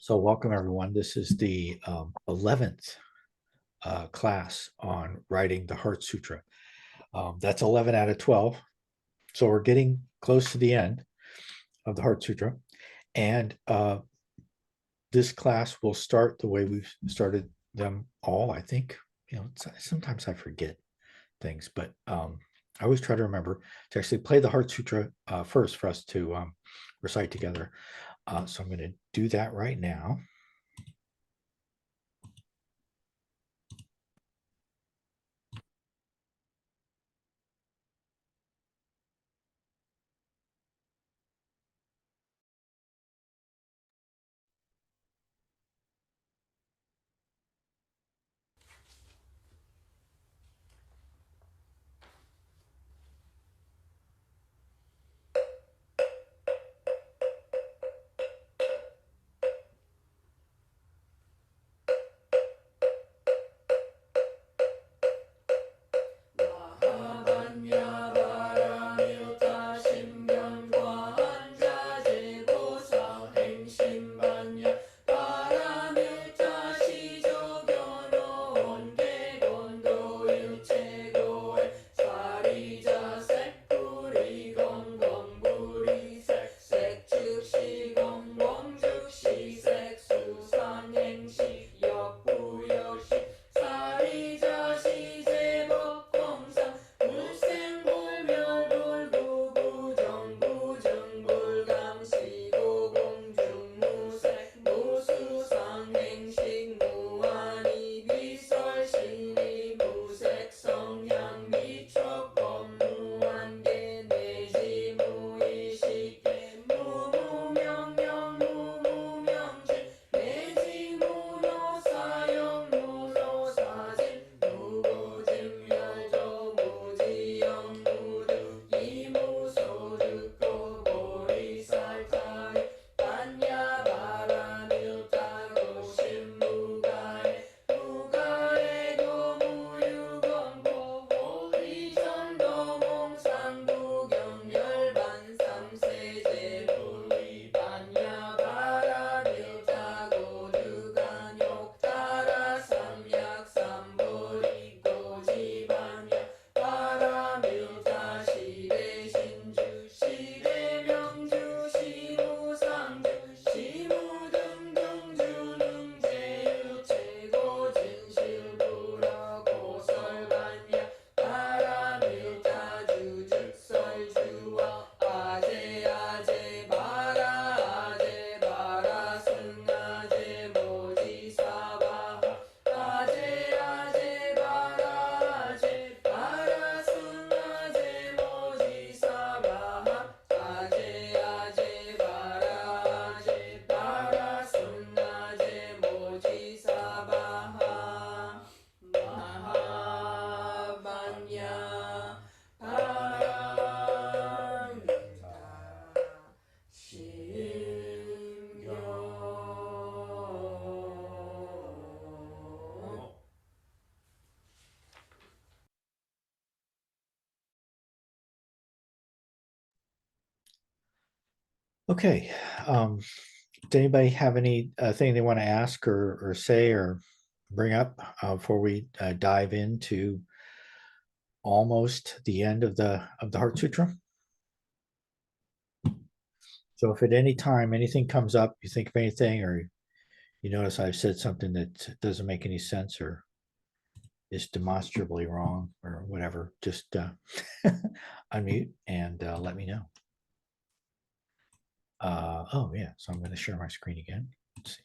So welcome everyone. This is the 11th class on writing the Heart Sutra. That's 11 out of 12. So we're getting close to the end of the Heart Sutra. And this class will start the way we've started them all, I think. Sometimes I forget things, but I always try to remember to actually play the Heart Sutra first for us to recite together. So I'm going to do that right now. Okay. Does anybody have any thing they want to ask or say or bring up before we dive into almost the end of the Heart Sutra? So if at any time anything comes up, you think of anything, or you notice I've said something that doesn't make any sense or is demonstrably wrong or whatever, just unmute and let me know. Oh yeah, so I'm going to share my screen again. Let's see.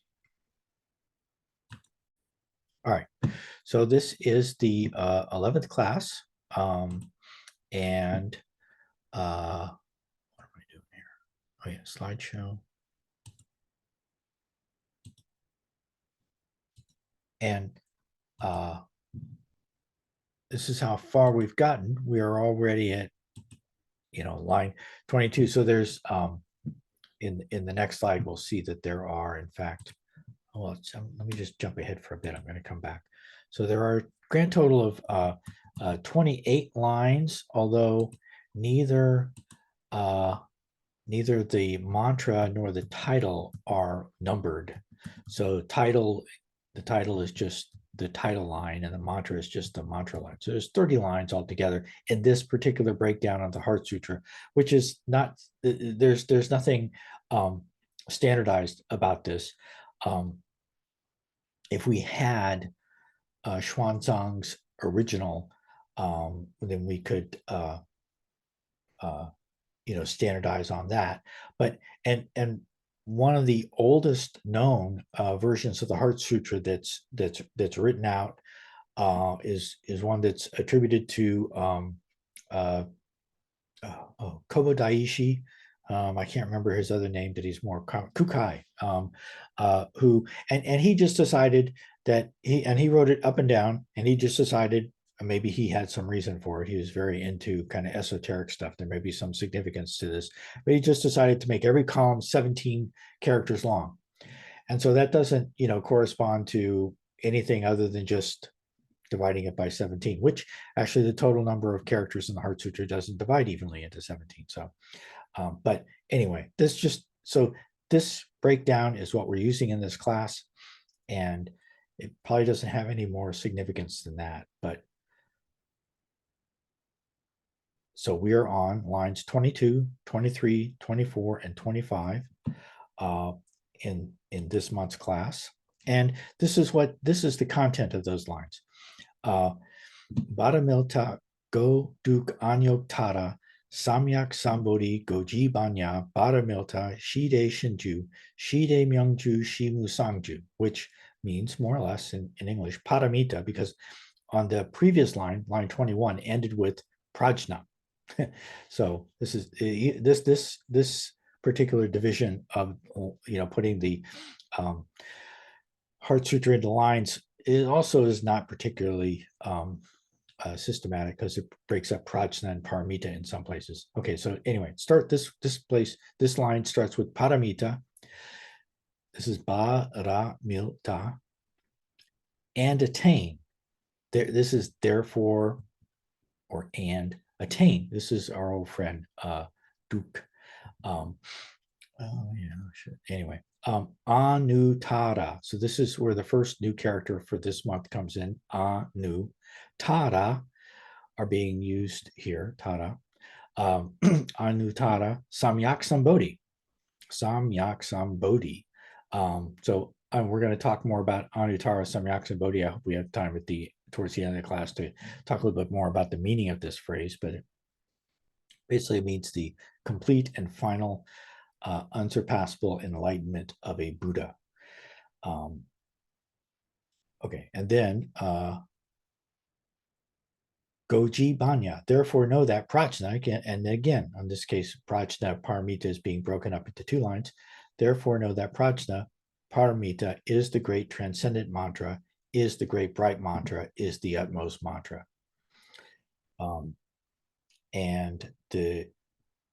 All right, so this is the 11th class, and what am I doing here? Oh yeah, slideshow. And this is how far we've gotten. We are already at, line 22. So there's in the next slide, we'll see that there are, in fact, well, let me just jump ahead for a bit. I'm going to come back. So there are a grand total of 28 lines, although neither neither the mantra nor the title are numbered. So the title is just the title line, and the mantra is just the mantra line. So there's 30 lines altogether in this particular breakdown of the Heart Sutra, which is not, there's nothing standardized about this. If we had Xuanzang's original, then we could standardize on that. But and one of the oldest known versions of the Heart Sutra that's written out is one that's attributed to Kobo Daishi. I can't remember his other name that he's more Kukai, who and he just decided that he wrote it up and down, and he just decided, maybe he had some reason for it. He was very into kind of esoteric stuff. There may be some significance to this, but he just decided to make every column 17 characters long. And so that doesn't, correspond to anything other than just dividing it by 17, which actually the total number of characters in the Heart Sutra doesn't divide evenly into 17. So, but anyway, this breakdown is what we're using in this class, and it probably doesn't have any more significance than that. But so we are on lines 22, 23, 24, and 25 in this month's class. And this is the content of those lines. Paramita go-dug-a-nyok-ta-ra, Samyak Sambodhi go-ji-banya, Paramita dae-shin-ju, dae-myong-ju, dae-myong-ju, which means more or less in English, Paramita, because on the previous line, line 21, ended with Prajna. So this is this particular division of putting the Heart Sutra into lines, it also is not particularly systematic, because it breaks up Prajna and Paramita in some places. Okay, so anyway, start this place. This line starts with Paramita. This is Paramita, and attain. This is therefore, or and attain. This is our old friend Duke. Anyway, Anuttara. So this is where the first new character for this month comes in. Anuttara are being used here. Tara. Anuttara, Samyak Sambodhi. Samyak Sambodhi. So we're going to talk more about Anuttara, Samyak Sambodhi. I hope we have time towards the end of the class to talk a little bit more about the meaning of this phrase, but it basically means the complete and final unsurpassable enlightenment of a Buddha. Okay, and then Goji Banya, therefore know that Prajna, and again, in this case, Prajna Paramita is being broken up into two lines. Therefore know that Prajna Paramita is the great transcendent mantra, is the great bright mantra, is the utmost mantra. And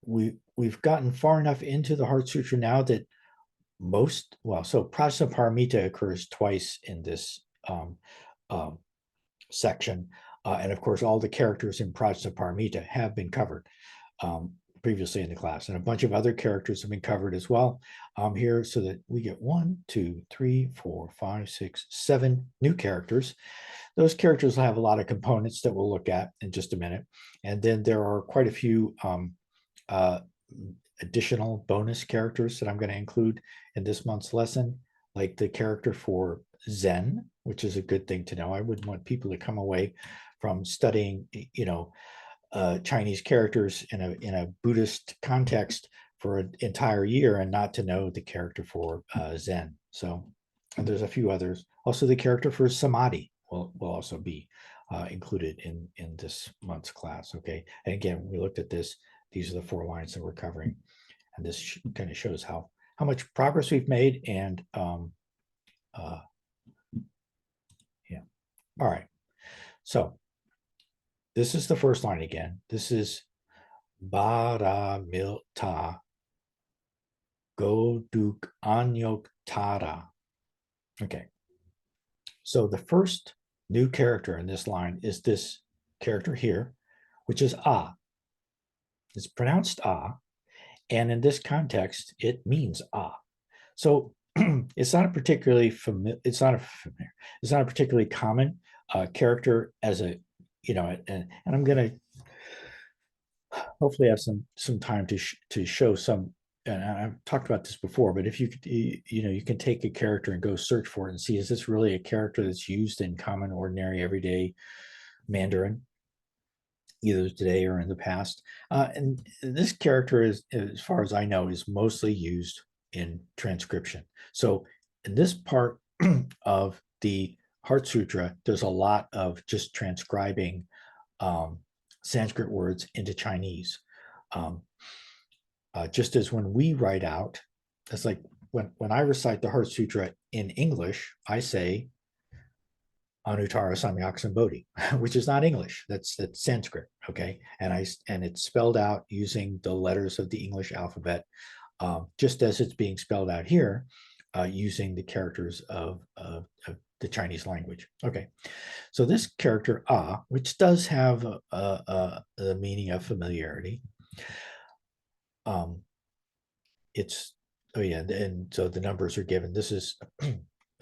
we've gotten far enough into the Heart Sutra now that so Prajna Paramita occurs twice in this section. And of course, all the characters in Prajna Paramita have been covered previously in the class. And a bunch of other characters have been covered as well here, so that we get 1, 2, 3, 4, 5, 6, 7 new characters. Those characters will have a lot of components that we'll look at in just a minute. And then there are quite a few additional bonus characters that I'm going to include in this month's lesson, like the character for Zen, which is a good thing to know. I wouldn't want people to come away from studying, Chinese characters in a Buddhist context for an entire year and not to know the character for Zen. So, and there's a few others. Also, the character for Samadhi will also be included in this month's class. Okay, and again, we looked at this. These are the 4 lines that we're covering, and this kind of shows how much progress we've made. And yeah, all right. So this is the first line again. This is Paramita go-dug-a-nyok-ta-ra. Okay. So the first new character in this line is this character here, which is A. It's pronounced A, And in this context, it means ah. So it's not a particularly familiar, it's not a particularly common character as a, and I'm going to hopefully have some time to show some. And I've talked about this before, but if you could, you can take a character and go search for it and see, is this really a character that's used in common, ordinary, everyday Mandarin, either today or in the past? And this character is, as far as I know, is mostly used in transcription. So in this part of the Heart Sutra, there's a lot of just transcribing Sanskrit words into Chinese. Um, just as when we write out, it's like when I recite the Heart Sutra in English, I say Anuttara Samyak Sambodhi, which is not English. That's Sanskrit. Okay, and it's spelled out using the letters of the English alphabet, just as it's being spelled out here, using the characters of the Chinese language. Okay, so this character ah, which does have the meaning of familiarity, it's oh yeah, and so the numbers are given. This is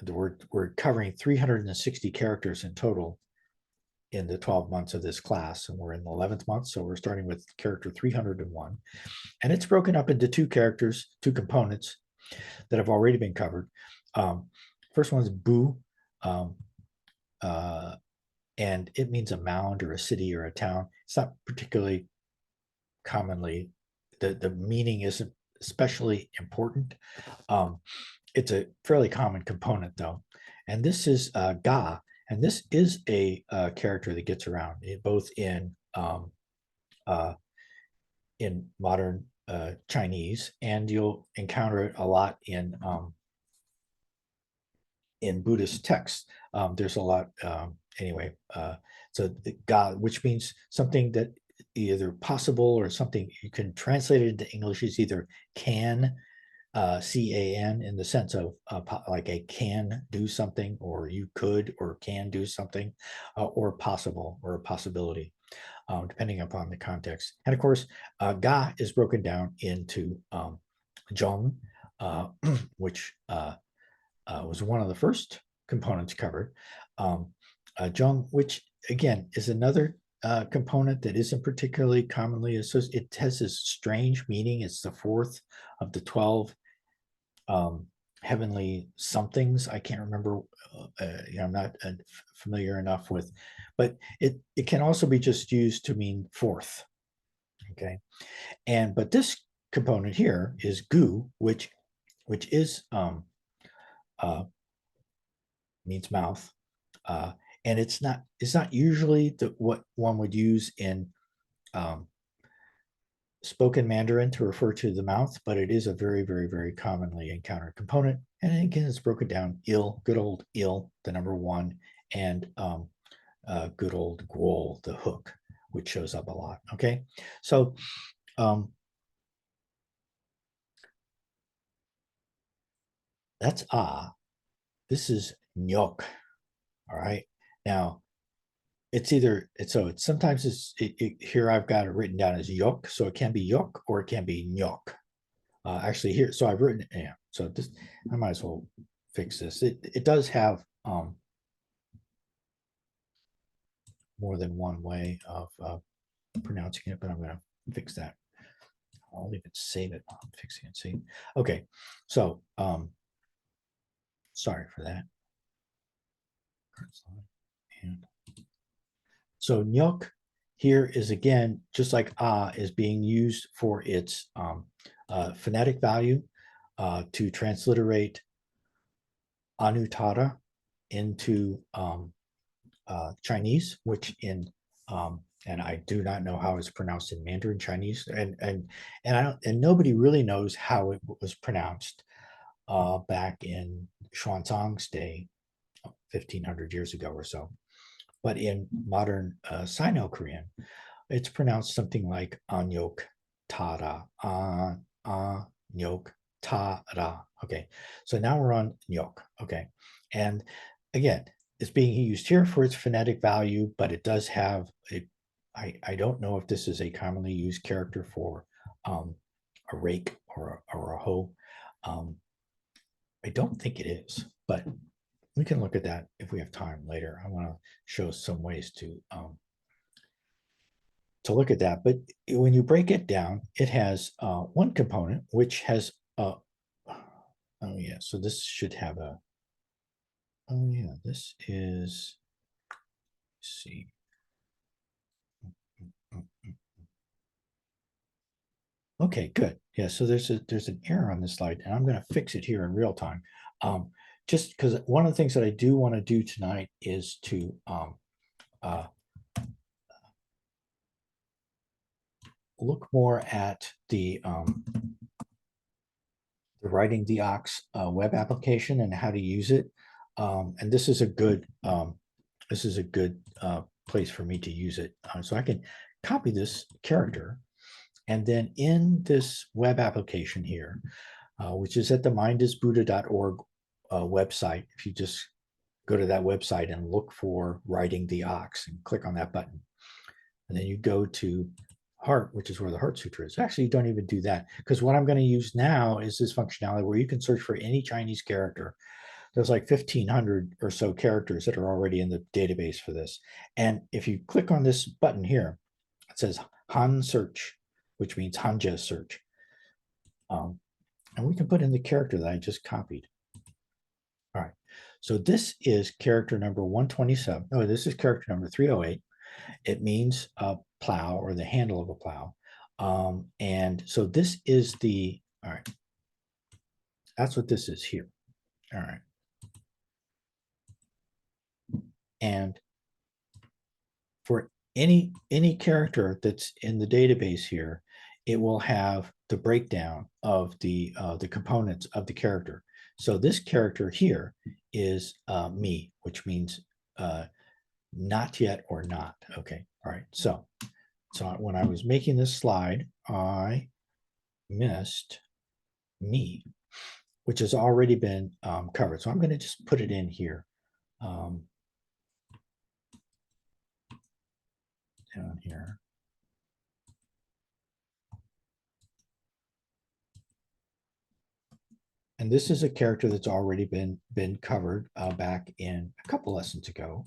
we're covering 360 characters in total in the 12 months of this class, and we're in the 11th month, so we're starting with character 301, and it's broken up into two components that have already been covered. First one is bu, and it means a mound or a city or a town. It's not particularly commonly, the meaning isn't especially important. It's a fairly common component though. And this is ga, and this is a character that gets around both in modern Chinese, and you'll encounter it a lot in Buddhist texts. There's a lot anyway. So the ga, which means something that either possible or something you can translate it into English, is either can, can, in the sense of like a can do something, or you could or can do something, or possible or a possibility, depending upon the context. And of course, ga is broken down into zhong, which was one of the first components covered. Zhong, which again is another component that isn't particularly commonly associated. It has this strange meaning. It's the fourth of the 12 heavenly somethings. I can't remember. I'm not familiar enough with, but it can also be just used to mean fourth. Okay, but this component here is gu, which is means mouth, and it's not usually what one would use in spoken Mandarin to refer to the mouth, but it is a very, very, very commonly encountered component. And again, it's broken down il, good old il, the number one, and good old guol, the hook, which shows up a lot. Okay, so that's ah. This is nyok. All right. Now, it's sometimes here I've got it written down as yok, so it can be yok or it can be nyok. Actually here, so I've written it, yeah. So this, I might as well fix this. It does have more than one way of pronouncing it, but I'm going to fix that. I'll even save it while I'm fixing it. See, okay. So sorry for that. And so nyok here is again, just like ah, is being used for its phonetic value to transliterate Anuttara into Chinese, which in and I do not know how it's pronounced in Mandarin Chinese, and nobody really knows how it was pronounced back in Xuanzang's day, 1,500 years ago or so. But in modern Sino-Korean, it's pronounced something like Anyok-ta-ra, Anyok-ta-ra. Okay, so now we're on nyok. Okay, and again, it's being used here for its phonetic value, but it does have a. I don't know if this is a commonly used character for rake or a hoe. I don't think it is, but we can look at that if we have time later. I want to show some ways to look at that. But when you break it down, it has one component which has oh yeah, so this should have a, oh yeah, this is, let's see. Okay, good. Yeah, so there's an error on this slide, and I'm going to fix it here in real time. Just because one of the things that I do want to do tonight is to look more at the writing the Ox web application and how to use it. And this is a good place for me to use it. So I can copy this character, and then in this web application here, which is at the mindisbuddha.org website, if you just go to that website and look for writing the Ox and click on that button, and then you go to Heart, which is where the Heart Sutra is. Actually, you don't even do that, because what I'm going to use now is this functionality where you can search for any Chinese character. There's like 1,500 or so characters that are already in the database for this. And if you click on this button here, it says Han Search, which means Hanja search. And we can put in the character that I just copied. All right. So this is character number 127. Oh, this is character number 308. It means plow, or the handle of a plow. And so this is the, all right, that's what this is here. All right. And for any character that's in the database here, it will have the breakdown of the components of the character. So this character here is me, which means not yet or not. Okay. All right. So when I was making this slide, I missed me, which has already been covered. So I'm going to just put it in here. Down here. And this is a character that's already been covered back in a couple lessons ago.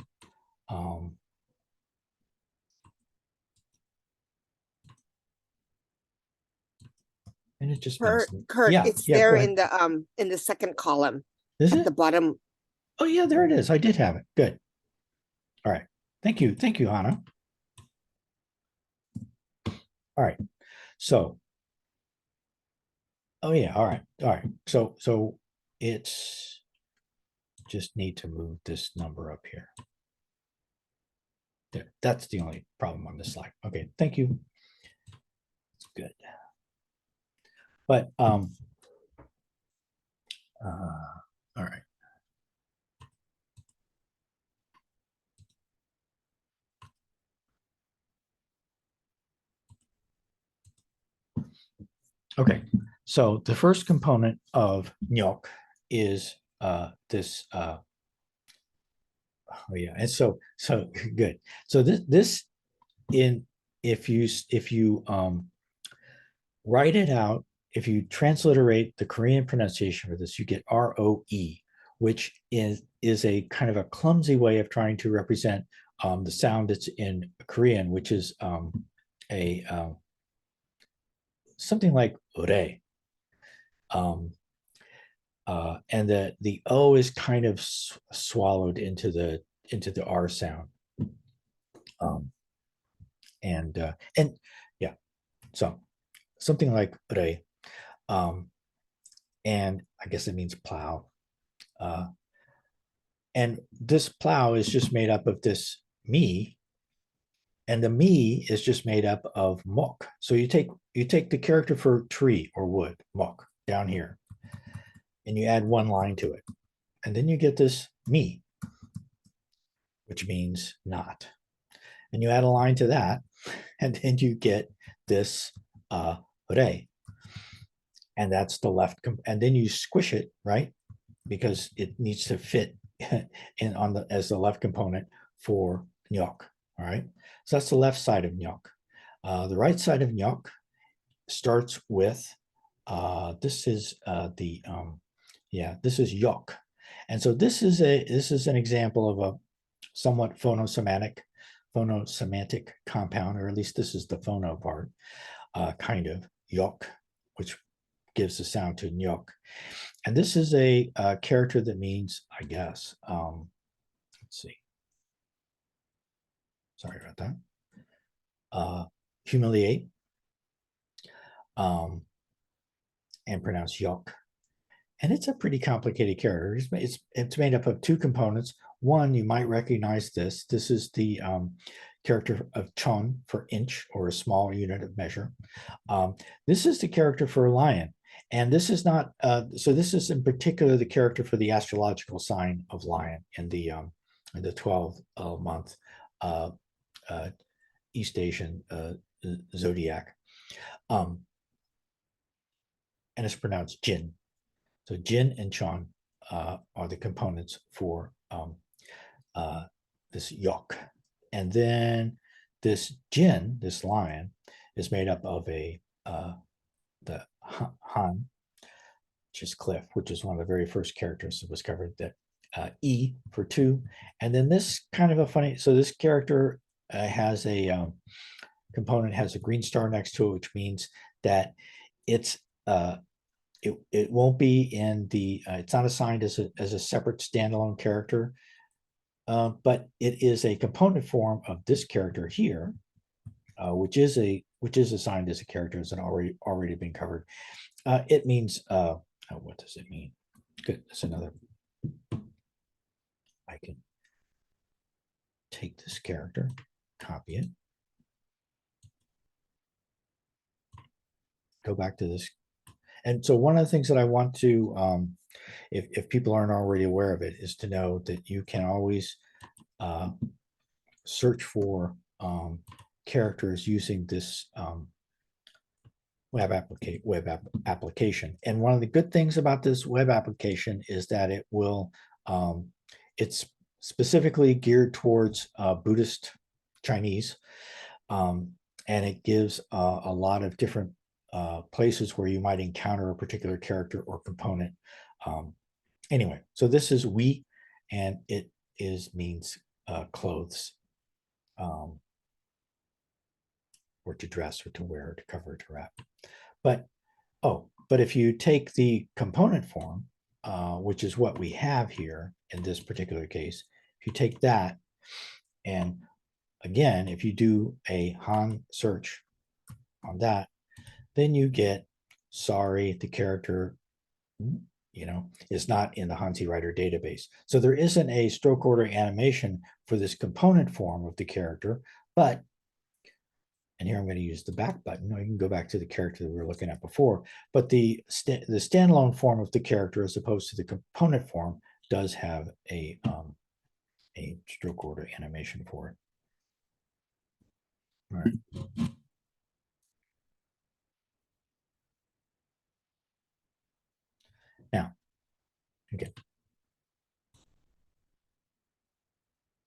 And it just Kurt, means, it's there in the second column. Is at it? the bottom. Oh yeah, there it is. I did have it. Good. All right. Thank you, Hannah. All right. So, oh yeah. All right. So it's just need to move this number up here. There. That's the only problem on this slide. Okay. Thank you. It's good. But all right. Okay, so the first component of nyok is this. Oh yeah, and so good. So this in if you write it out, if you transliterate the Korean pronunciation for this, you get ROE, which is a kind of a clumsy way of trying to represent the sound that's in Korean, which is something like ore. And the O is kind of swallowed into the R sound. And yeah, so something like re. And I guess it means plow. And this plow is just made up of this me, and the me is just made up of mok. So you take the character for tree or wood, mok, down here, and you add one line to it, and then you get this me, which means not, and you add a line to that, and then you get this re, and that's the left, and then you squish it, right, because it needs to fit in on the as the left component for nyok. All right, so that's the left side of nyok. The right side of nyok starts with This is this is yok. And so this is an example of a somewhat phonosemantic compound, or at least this is the phono part, kind of yok, which gives the sound to nyok. And this is a character that means, I guess, let's see. Sorry about that. Humiliate, and pronounced yok. And it's a pretty complicated character. It's made up of two components. One, you might recognize this. This is the character of chon for inch, or a small unit of measure. This is the character for lion. And this is not, so this is in particular the character for the astrological sign of lion in the 12-month East Asian zodiac. And it's pronounced jin. So jin and chon are the components for this yok. And then this jin, this lion, is made up of the han, which is cliff, which is one of the very first characters that was covered, that e for two. And then this kind of a funny, so this character has a component, has a green star next to it, which means that it's it won't be in the it's not assigned as a separate standalone character, but it is a component form of this character here, which is assigned as a character, as an already been covered. It means what does it mean? Good, that's another. I can take this character, copy it, go back to this. And so one of the things that I want to, if people aren't already aware of it, is to know that you can always search for characters using this web application. And one of the good things about this web application is that it will, it's specifically geared towards Buddhist Chinese, and it gives a lot of different places where you might encounter a particular character or component. Anyway, so this is we, and it means clothes, or to dress, or to wear, or to cover, or to wrap. But if you take the component form, which is what we have here in this particular case, if you take that, and again, if you do a Han search on that, then you get, sorry, the character, is not in the Hanzi Writer database. So there isn't a stroke order animation for this component form of the character, but, and here I'm going to use the back button. You can go back to the character that we were looking at before, but the standalone form of the character, as opposed to the component form, does have a stroke order animation for it. All right. Now, okay.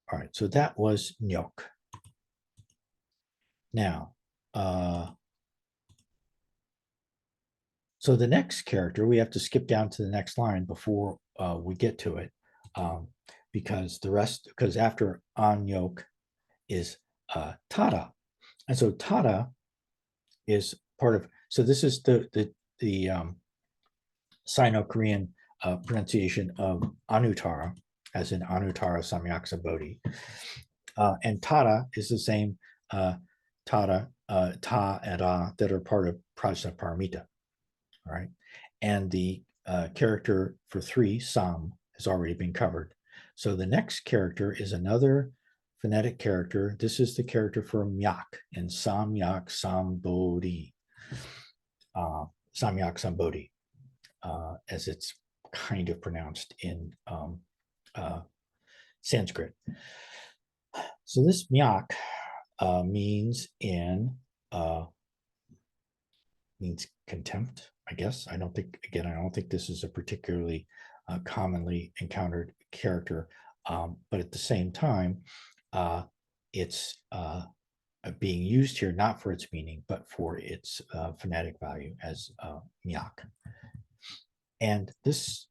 All right, so that was nyok. Now, so the next character, we have to skip down to the next line before we get to it, because after anyok is ta-ra. And so ta-ra is part of, so this is the Sino-Korean pronunciation of Anuttara, as in Anuttara Samyak Sambodhi. And ta-ra is the same ta-ra, ta and ra, that are part of Prajna Paramita. All right. And the character for 3, sam, has already been covered. So the next character is another phonetic character. This is the character for myak in Samyak Sambodhi. Samyak Sambodhi, as it's kind of pronounced in Sanskrit. So this myak means means contempt, I guess. I don't think this is a particularly commonly encountered character, but at the same time, it's being used here not for its meaning, but for its phonetic value as myak. And this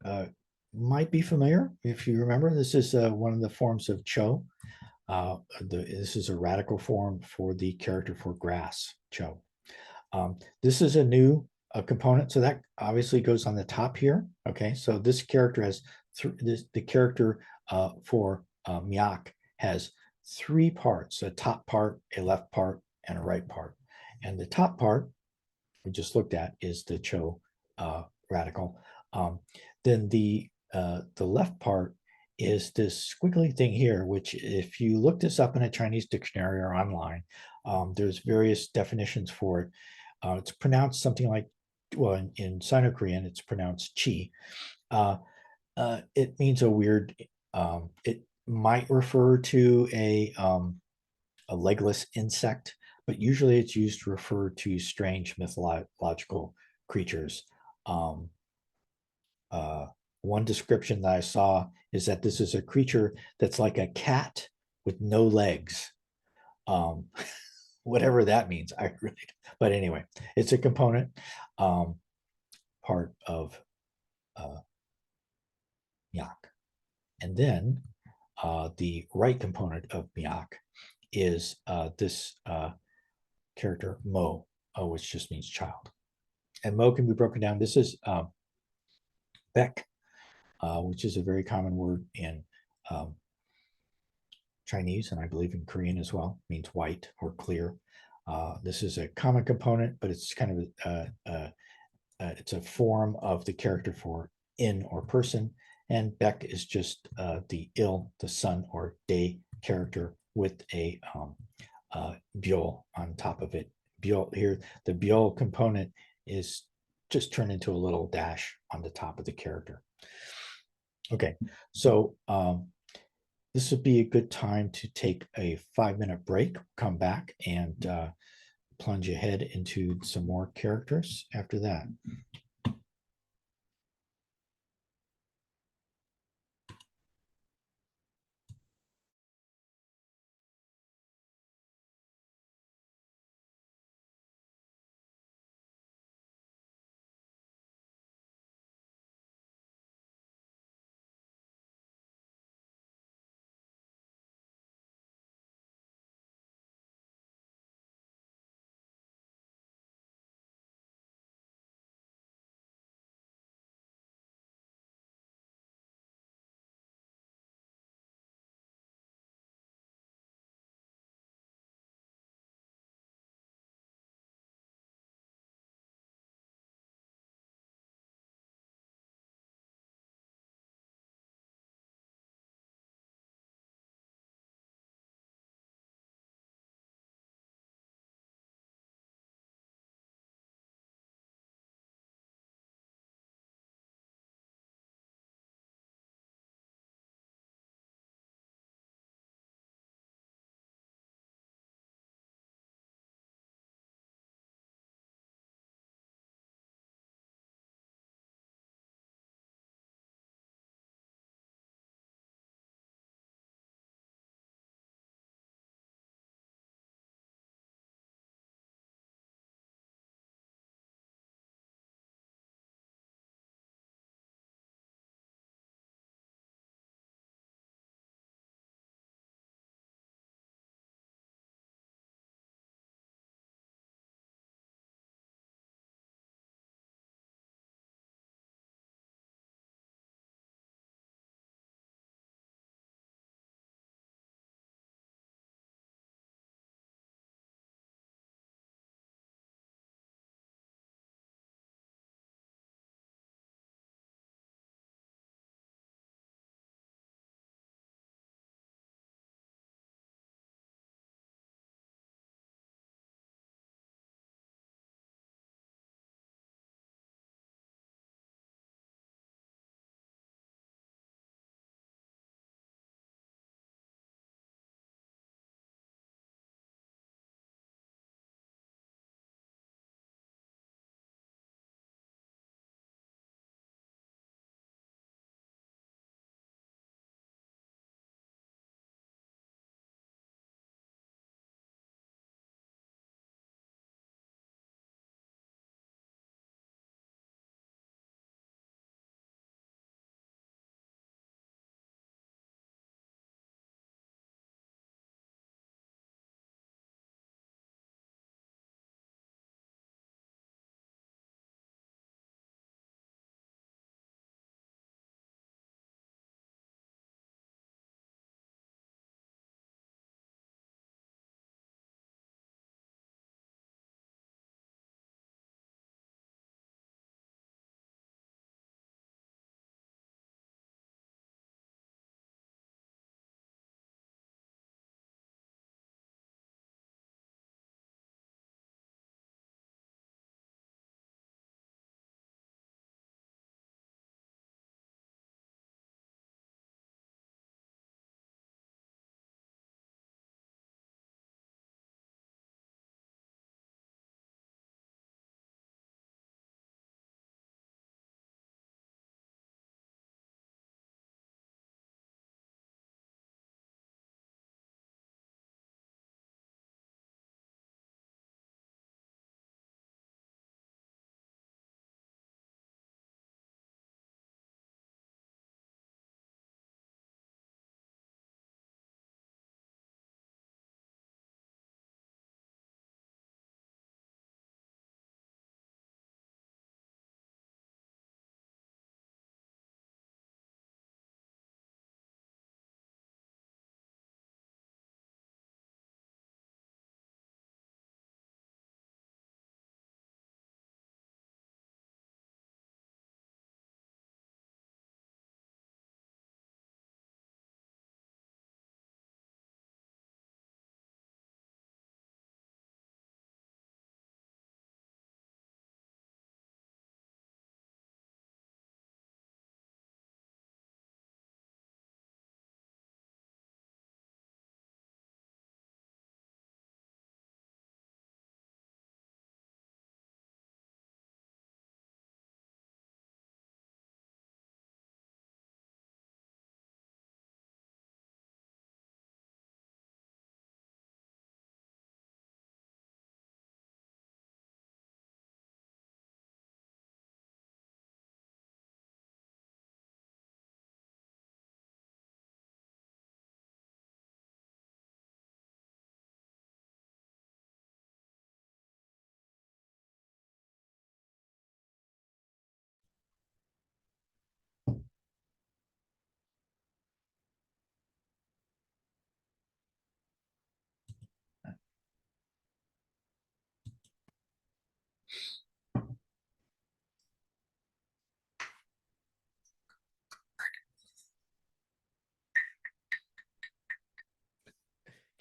might be familiar if you remember. This is one of the forms of cho. This is a radical form for the character for grass, cho. This is a new component, so that obviously goes on the top here. Okay, so this character has the character for myak has three parts: a top part, a left part, and a right part. And the top part we just looked at is the cho radical. Then the left part is this squiggly thing here, which if you look this up in a Chinese dictionary or online, there's various definitions for it. It's pronounced something like, well, in Sino-Korean, it's pronounced chi. It means a weird, it might refer to a legless insect, but usually it's used to refer to strange mythological creatures. One description that I saw is that this is a creature that's like a cat with no legs. Whatever that means, I really. But anyway, it's a component part of myak, and then the right component of myak is this character mo, which just means child, and mo can be broken down. This is Beck, which is a very common word in Chinese, and I believe in Korean as well, means white or clear. This is a common component, but it's kind of it's a form of the character for in or person, and Beck is just the the sun or day character with a byul on top of it. Byul here, the byul component is just turned into a little dash on the top of the character. Okay, so this would be a good time to take a 5-minute break, come back, and plunge ahead into some more characters after that.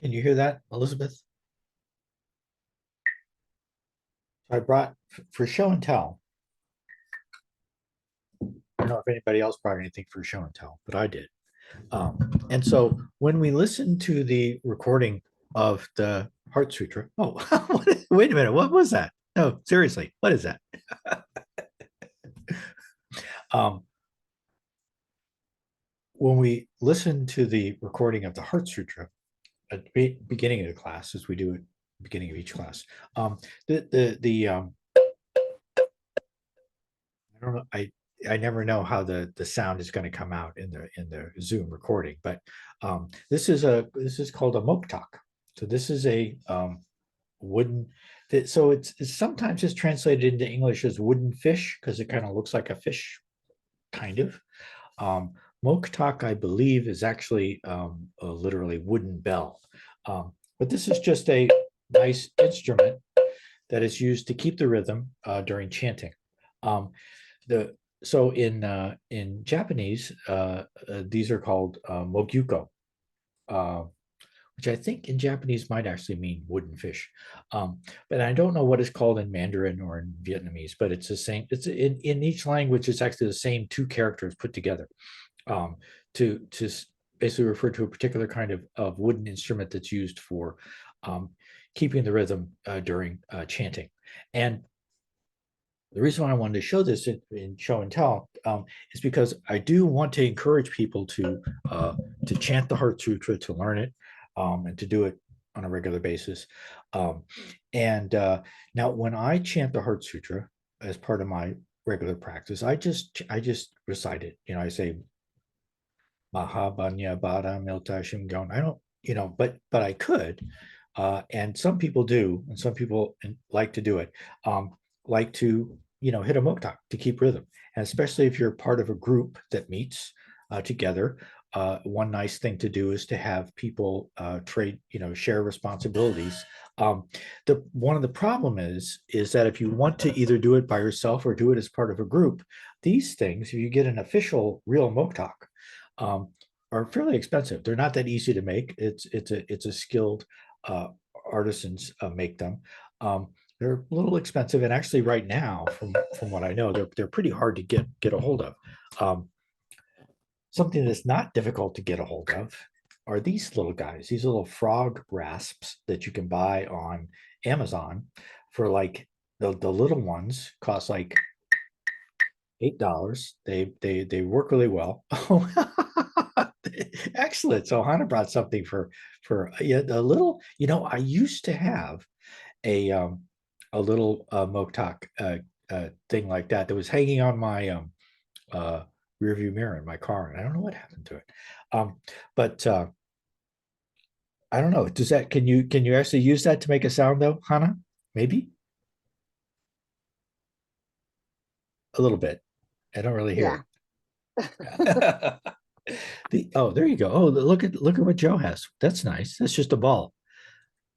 Can you hear that, Elizabeth? I brought for show and tell. I don't know if anybody else brought anything for show and tell, but I did. And so when we listen to the recording of the Heart Sutra, oh, wait a minute, what was that? No, seriously, what is that? When we listen to the recording of the Heart Sutra at the beginning of the class, as we do at the beginning of each class, I don't know, I never know how the sound is going to come out in the Zoom recording, but this is called a moktak. So this is a wooden. So it's sometimes it's translated into English as wooden fish because it kind of looks like a fish, kind of. Moktak, I believe, is actually literally wooden bell, but this is just a nice instrument that is used to keep the rhythm during chanting. So in Japanese, these are called mogyuko, which I think in Japanese might actually mean wooden fish. But I don't know what it's called in Mandarin or in Vietnamese, but it's the same. It's in each language, it's actually the same two characters put together to basically refer to a particular kind of wooden instrument that's used for keeping the rhythm during chanting. And the reason why I wanted to show this in show and tell is because I do want to encourage people to chant the Heart Sutra, to learn it, and to do it on a regular basis. Now, when I chant the Heart Sutra as part of my regular practice, I just recite it. I say Mahabanya Bada Milta Shimgon. I don't, but I could, and some people do, and some people like to do it. Like to hit a moktak to keep rhythm, and especially if you're part of a group that meets together, one nice thing to do is to have people share responsibilities. One of the problem is that if you want to either do it by yourself or do it as part of a group, these things, if you get an official real moktak, are fairly expensive. They're not that easy to make. It's a skilled artisans make them. They're a little expensive, and actually, right now, from what I know, they're pretty hard to get a hold of. Something that's not difficult to get a hold of are these little guys, these little frog rasps that you can buy on Amazon for like the little ones cost like $8. They work really well. Excellent. So Hannah brought something for the little. I used to have a little moktak thing like that was hanging on my rear view mirror in my car, and I don't know what happened to it. But I don't know. Can you actually use that to make a sound though, Hannah? Maybe a little bit. I don't really hear it. There you go. Oh, look at what Joe has. That's nice. That's just a ball.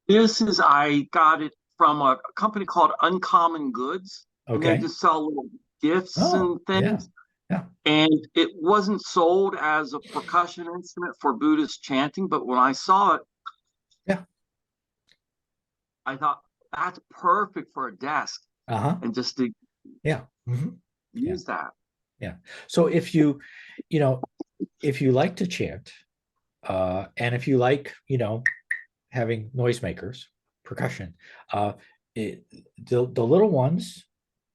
I got it from a company called Uncommon Goods. Okay. And they just sell little gifts and things. Yeah. And it wasn't sold as a percussion instrument for Buddhist chanting, but when I saw it, I thought that's perfect for a desk. And just to use that. Yeah. So if you like to chant, and if you like, having noisemakers, percussion, the little ones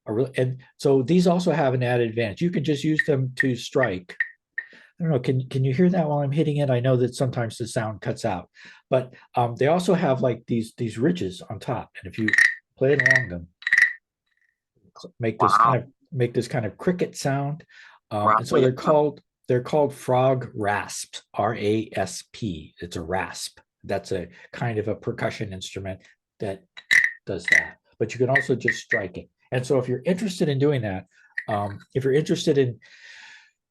are really, and so these also have an added advantage. You can just use them to strike. I don't know. Can you hear that while I'm hitting it? I know that sometimes the sound cuts out, but they also have like these ridges on top, and if you play it along them, make this kind of cricket sound. And so they're called frog rasps, R-A-S-P. It's a rasp. That's a kind of a percussion instrument that does that. But you can also just strike it. And so if you're interested in doing that, if you're interested in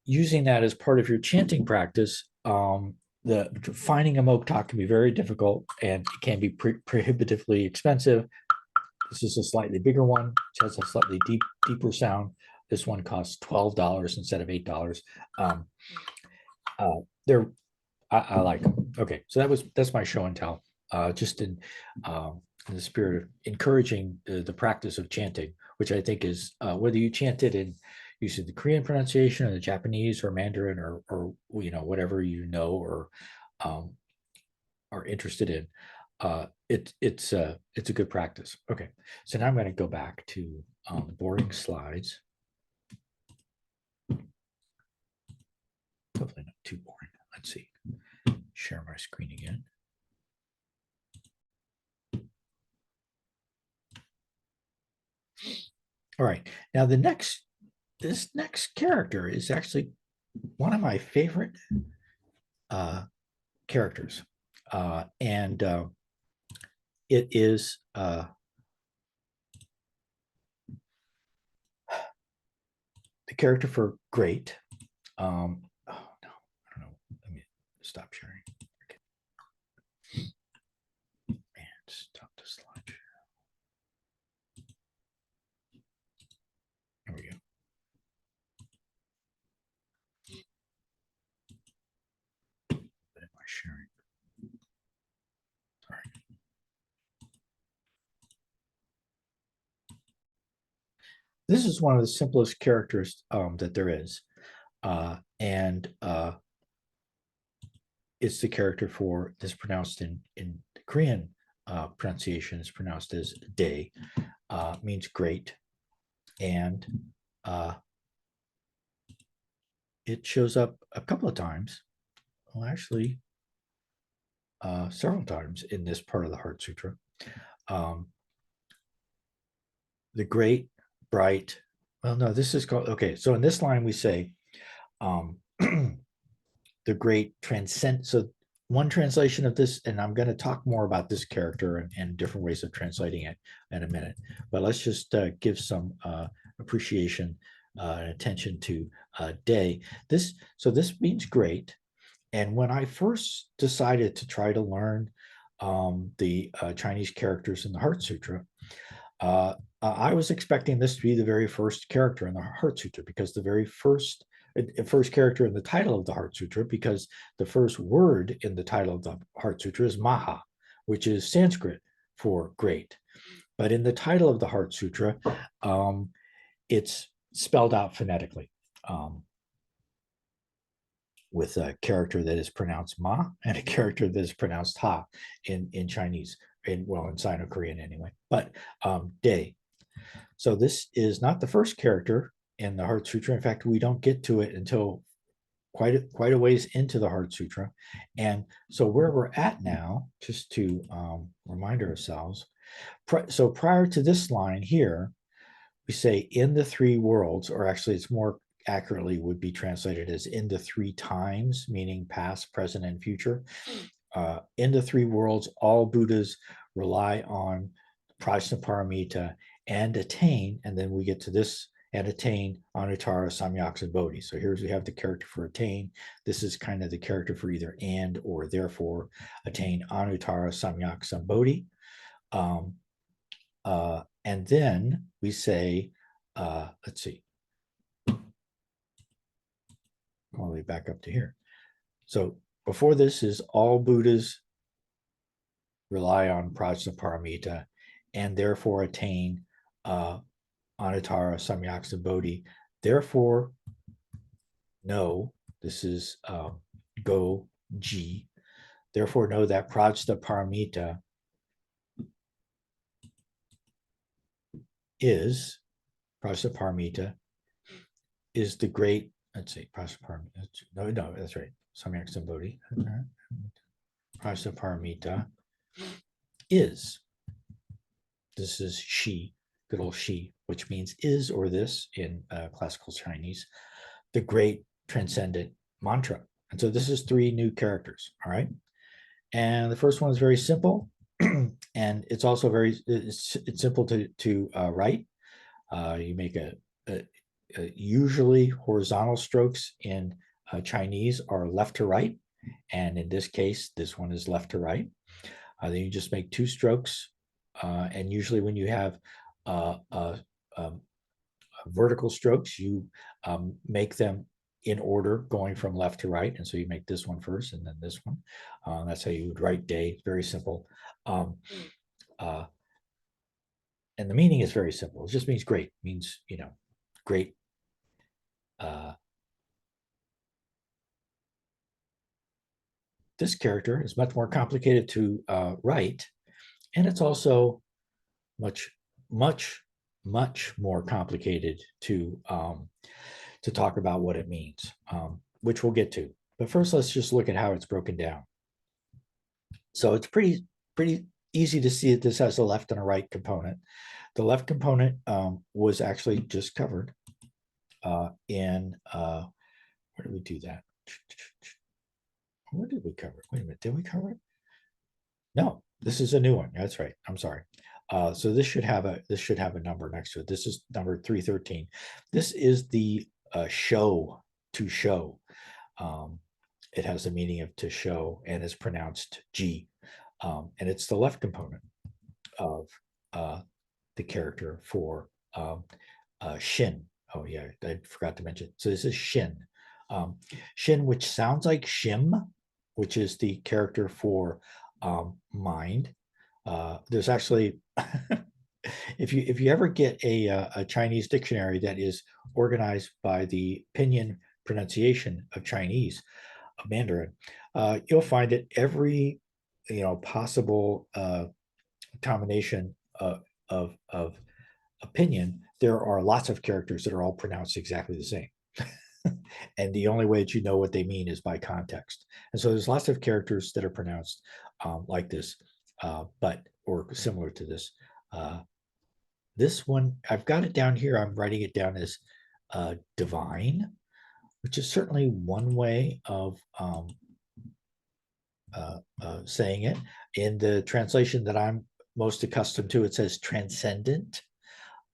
using that as part of your chanting practice, finding a moktak can be very difficult, and it can be prohibitively expensive. This is a slightly bigger one, which has a slightly deeper sound. This one costs $12 instead of $8. I like them. Okay, so that's my show and tell. just in the spirit of encouraging the practice of chanting, which I think is whether you chant it in using the Korean pronunciation or the Japanese or Mandarin or whatever or are interested in, it's a good practice. Okay, so now I'm going to go back to boring slides. Hopefully not too boring. Let's see. Share my screen again. All right. Now this next character is actually one of my favorite characters, and it is the character for great. Oh no, I don't know. Let me stop sharing. Okay. And stop the slide. There we go. What am I sharing? Sorry. This is one of the simplest characters that there is. And it's the character for this pronounced in Korean pronunciation is pronounced as dae, means great. And it shows up a couple of times, well, actually several times in this part of the Heart Sutra. The great, bright, well, no, this is called, okay, so in this line we say the great transcend. So one translation of this, and I'm going to talk more about this character and different ways of translating it in a minute, but let's just give some appreciation and attention to dae. This means great. And when I first decided to try to learn the Chinese characters in the Heart Sutra, I was expecting this to be the very first character in the Heart Sutra, because the very first character in the title of the Heart Sutra, because the first word in the title of the Heart Sutra is Maha, which is Sanskrit for great. But in the title of the Heart Sutra, it's spelled out phonetically with a character that is pronounced Ma and a character that is pronounced Ha in Chinese, in Sino-Korean anyway, but dae. So this is not the first character in the Heart Sutra. In fact, we don't get to it until quite a ways into the Heart Sutra. And so where we're at now, just to remind ourselves, so prior to this line here, we say in the three worlds, or actually it's more accurately would be translated as in the three times, meaning past, present, and future. In the three worlds, all Buddhas rely on Prajna Paramita and attain, and then we get to this, and attain Anuttara, Samyak Sambodhi. So here's we have the character for attain. This is kind of the character for either and or therefore. Attain Anuttara, Samyak Sambodhi. And then we say, let's see, all the way back up to here. So before this is all Buddhas rely on Prajna Paramita and therefore attain Anuttara, Samyak Sambodhi. Therefore, know, this is go-ji. Therefore, know that Prajna Paramita is the great, let's see, Prajna Paramita, no, that's right, Samyak Sambodhi. Prajna Paramita is, this is she, good old she, which means is or this in classical Chinese, the great transcendent mantra. And so this is three new characters, all right? And the first one is very simple, and it's also it's simple to write. You make usually horizontal strokes in Chinese are left to right, and in this case, this one is left to right. Then you just make two strokes, and usually when you have vertical strokes, you make them in order, going from left to right. And so you make this one first and then this one. That's how you would write day. Very simple. And the meaning is very simple. It just means great. It means, great. This character is much more complicated to write, and it's also much more complicated to talk about what it means, which we'll get to. But first, let's just look at how it's broken down. So it's pretty easy to see that this has a left and a right component. The left component was actually just covered in where did we do that? Where did we cover it? Wait a minute, did we cover it? No, this is a new one. That's right. I'm sorry. So this should have a number next to it. This is number 313. This is the show, to show. It has the meaning of to show and is pronounced G. And it's the left component of the character for Shin. Oh yeah, I forgot to mention. So this is Shin. Shin, which sounds like Shim, which is the character for mind. There's actually, if you ever get a Chinese dictionary that is organized by the pinyin pronunciation of Chinese, of Mandarin, you'll find that every possible combination of opinion, there are lots of characters that are all pronounced exactly the same. And the only way that you know what they mean is by context. And so there's lots of characters that are pronounced like this, or similar to this. This one, I've got it down here. I'm writing it down as divine, which is certainly one way of saying it. In the translation that I'm most accustomed to, it says transcendent.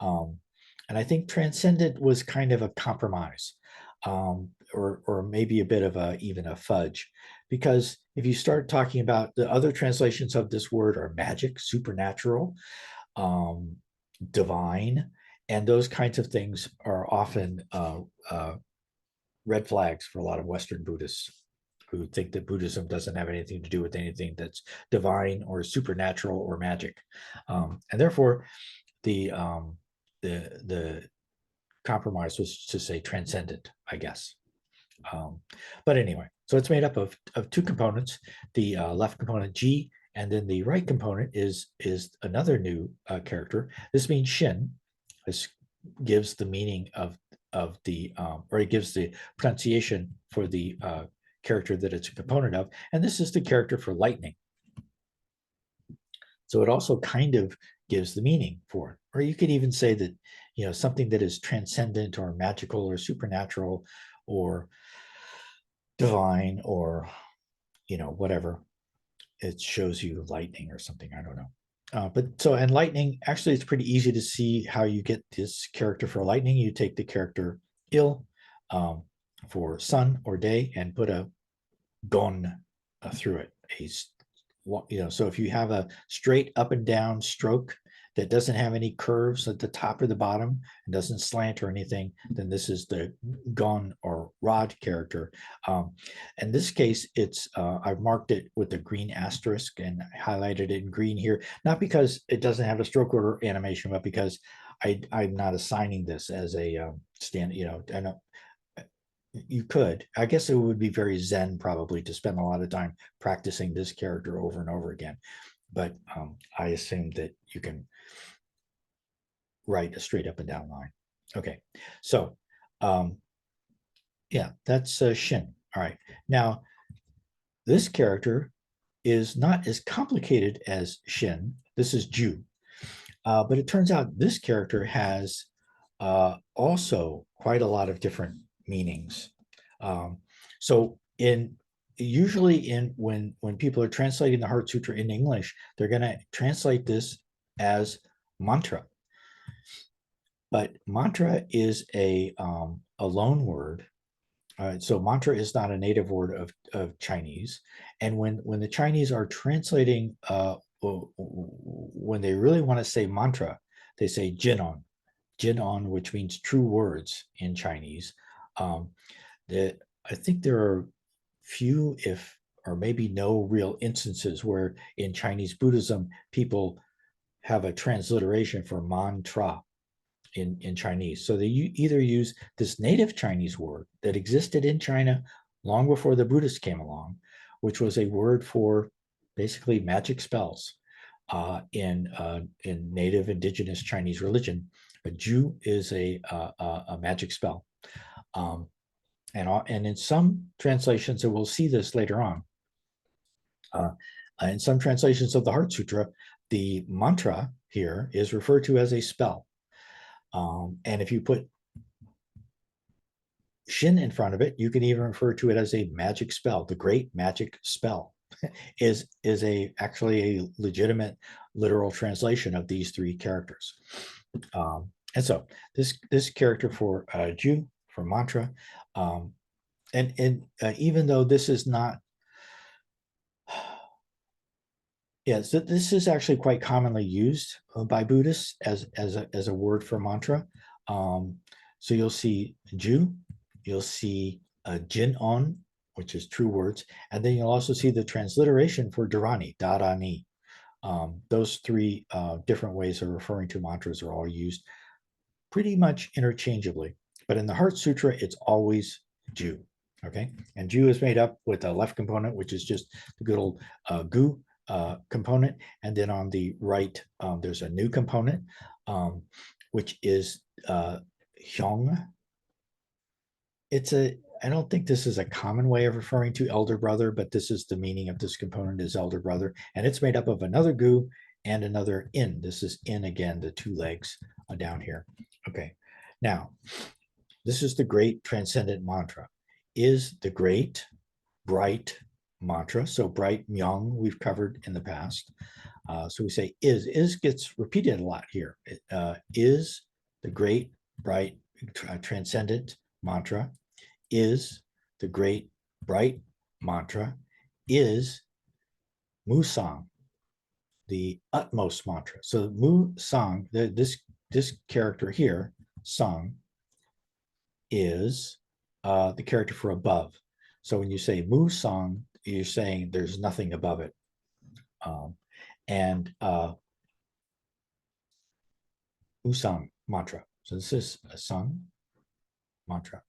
And I think transcendent was kind of a compromise, or maybe a bit of even a fudge, because if you start talking about the other translations of this word are magic, supernatural, divine, and those kinds of things are often red flags for a lot of Western Buddhists who think that Buddhism doesn't have anything to do with anything that's divine or supernatural or magic, and therefore the compromise was to say transcendent, I guess. But anyway, so it's made up of two components: the left component G, and then the right component is another new character. This means Shin. This gives the meaning of the or it gives the pronunciation for the character that it's a component of, and this is the character for lightning. So it also kind of gives the meaning for it. Or you could even say that, something that is transcendent or magical or supernatural or divine or, whatever. It shows you lightning or something. I don't know. And lightning, actually, it's pretty easy to see how you get this character for lightning. You take the character il for sun or day and put a gon through it. So if you have a straight up and down stroke that doesn't have any curves at the top or the bottom and doesn't slant or anything, then this is the gon or rod character. In this case, it's I've marked it with a green asterisk and highlighted it in green here, not because it doesn't have a stroke order animation, but because I'm not assigning this as a you could. I guess it would be very Zen probably to spend a lot of time practicing this character over and over again. But I assume that you can write a straight up and down line. Okay, so yeah, that's Shin. All right, now this character is not as complicated as Shin. This is Ju. But it turns out this character has also quite a lot of different meanings. So usually when people are translating the Heart Sutra in English, they're going to translate this as mantra. But mantra is a loan word. So mantra is not a native word of Chinese. And when the Chinese are translating, when they really want to say mantra, they say jinon, which means true words in Chinese. I think there are few, if or maybe no real instances where in Chinese Buddhism people have a transliteration for mantra in Chinese. So they either use this native Chinese word that existed in China long before the Buddhists came along, which was a word for basically magic spells in native indigenous Chinese religion. A Ju is a magic spell. And in some translations, and we'll see this later on, in some translations of the Heart Sutra, the mantra here is referred to as a spell. And if you put shin in front of it, you can even refer to it as a magic spell. The great magic spell is actually a legitimate literal translation of these three characters. And so this character for Ju, for mantra, and even though this is not, so this is actually quite commonly used by Buddhists as a word for mantra. So you'll see Ju, you'll see Jin-on, which is true words, and then you'll also see the transliteration for Dharani, Dharani. Those three different ways of referring to mantras are all used pretty much interchangeably. But in the Heart Sutra, it's always Ju. Okay, and Ju is made up with a left component, which is just the good old gu component, and then on the right there's a new component, which is hyong. I don't think this is a common way of referring to elder brother, but this is the meaning of this component, is elder brother, and it's made up of another gu and another in. This is in again, the two legs down here. Okay, now this is the great transcendent mantra. Is the great bright mantra. So bright myong we've covered in the past. So we say is gets repeated a lot here. Is the great bright transcendent mantra. Is the great bright mantra. Is Musang, the utmost mantra. So Musang, this character here, Sang, is the character for above. So when you say Musang, you're saying there's nothing above it. Musang mantra. So this is a Sang mantra.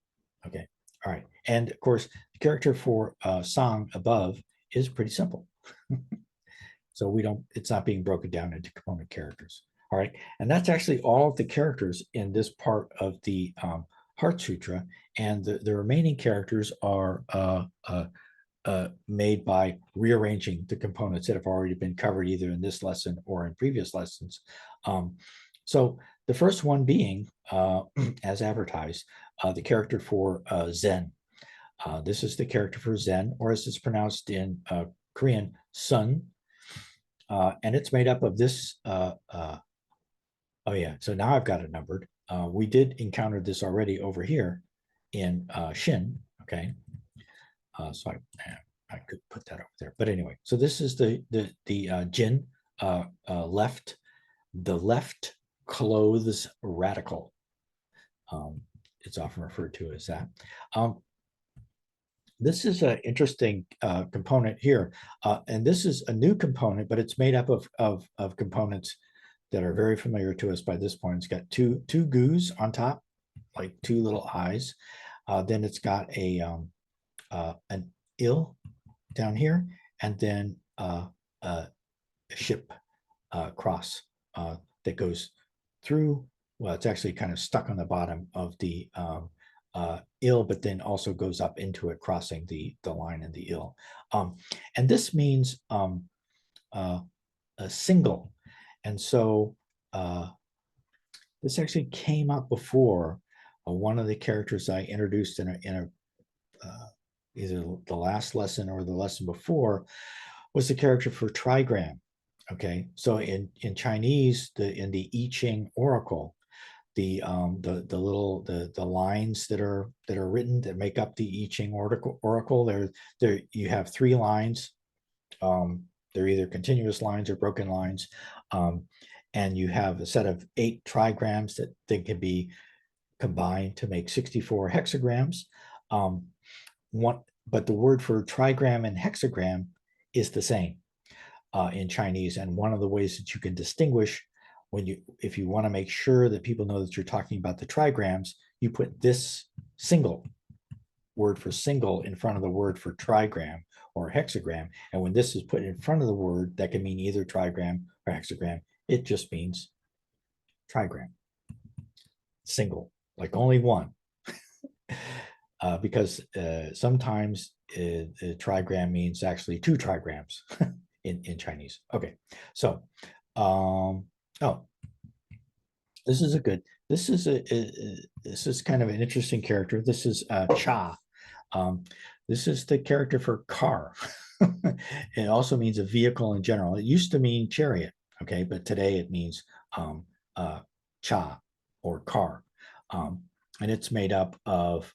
Okay. All right. And of course, the character for Sang above is pretty simple. So it's not being broken down into component characters. All right. And that's actually all of the characters in this part of the Heart Sutra. And the remaining characters are made by rearranging the components that have already been covered either in this lesson or in previous lessons. So the first one being, as advertised, the character for Zen. This is the character for Zen, or as it's pronounced in Korean, Sun. And it's made up of this. Oh yeah, so now I've got it numbered. We did encounter this already over here in Shin. Okay, so I could put that over there. But anyway, so this is the Jin left, the left clothes radical. It's often referred to as that. This is an interesting component here, and this is a new component, but it's made up of components that are very familiar to us by this point. It's got two gus on top, like two little eyes. Then it's got an il down here, and then a ship cross that goes through. Well, it's actually kind of stuck on the bottom of the il, but then also goes up into it, crossing the line in the il. And this means a single. And so this actually came up before. One of the characters I introduced in either the last lesson or the lesson before was the character for trigram. Okay, so in Chinese, in the I Ching oracle, the lines that are written that make up the I Ching oracle, there you have three lines. They're either continuous lines or broken lines, and you have a set of 8 trigrams that can be combined to make 64 hexagrams. But the word for trigram and hexagram is the same in Chinese. And one of the ways that you can distinguish if you want to make sure that people know that you're talking about the trigrams, you put this single word for single in front of the word for trigram or hexagram. And when this is put in front of the word, that can mean either trigram or hexagram. It just means trigram, single, like only one. Because sometimes trigram means actually two trigrams in Chinese. Okay, so this is kind of an interesting character. This is Cha. This is the character for car. It also means a vehicle in general. It used to mean chariot, okay, but today it means Cha or car. And it's made up of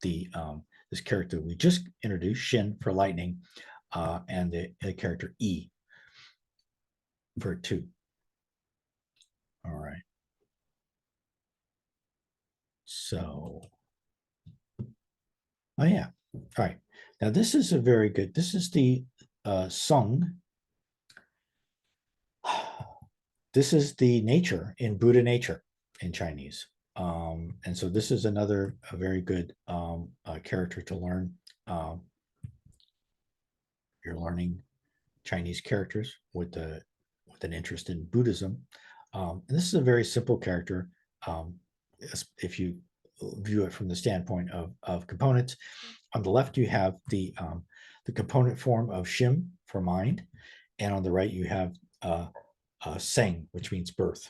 this character we just introduced, Shin for lightning, and the character E for two. All right. So, oh yeah. All right. Now this is this is the Sung. This is the nature in Buddha nature in Chinese. And so this is a very good character to learn. You're learning Chinese characters with an interest in Buddhism. And this is a very simple character. If you view it from the standpoint of components, on the left you have the component form of Shim for mind, and on the right you have Seng, which means birth.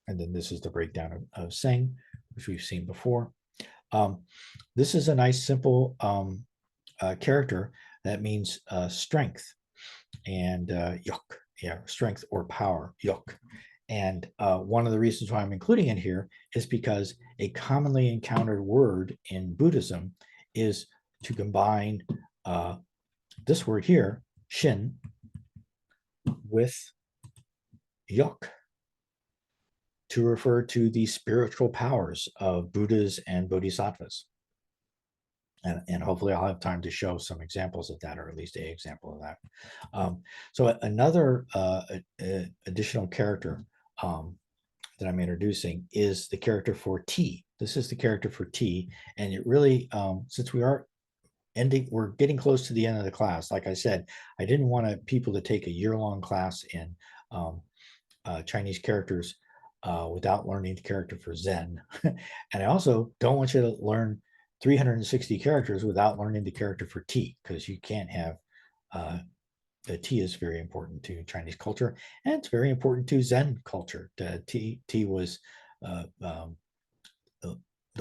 And then this is the breakdown of Seng, which we've seen before. This is a nice, simple character that means strength and yok, yeah, strength or power, yok. And one of the reasons why I'm including it here is because a commonly encountered word in Buddhism is to combine this word here, shin, with yok, to refer to the spiritual powers of Buddhas and Bodhisattvas. And hopefully I'll have time to show some examples of that, or at least an example of that. So another additional character that I'm introducing is the character for T. This is the character for T, and it really, since we're getting close to the end of the class. Like I said, I didn't want people to take a year-long class in Chinese characters without learning the character for Zen. And I also don't want you to learn 360 characters without learning the character for T, because you can't have the T is very important to Chinese culture, and it's very important to Zen culture. T was the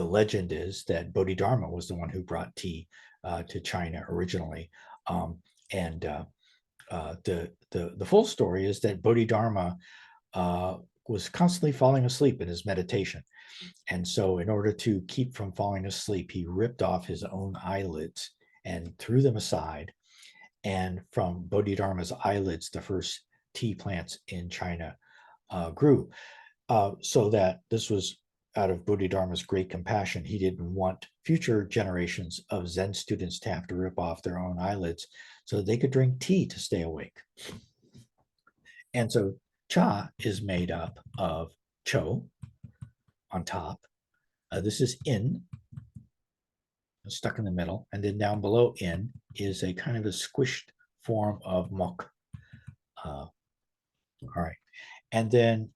legend is that Bodhidharma was the one who brought tea to China originally, and the full story is that Bodhidharma was constantly falling asleep in his meditation. And so in order to keep from falling asleep, he ripped off his own eyelids and threw them aside. And from Bodhidharma's eyelids, the first tea plants in China grew. So that this was out of Bodhidharma's great compassion. He didn't want future generations of Zen students to have to rip off their own eyelids so they could drink tea to stay awake. And so cha is made up of cho on top. This is in, stuck in the middle. And then down below in is a kind of a squished form of mok. All right. And then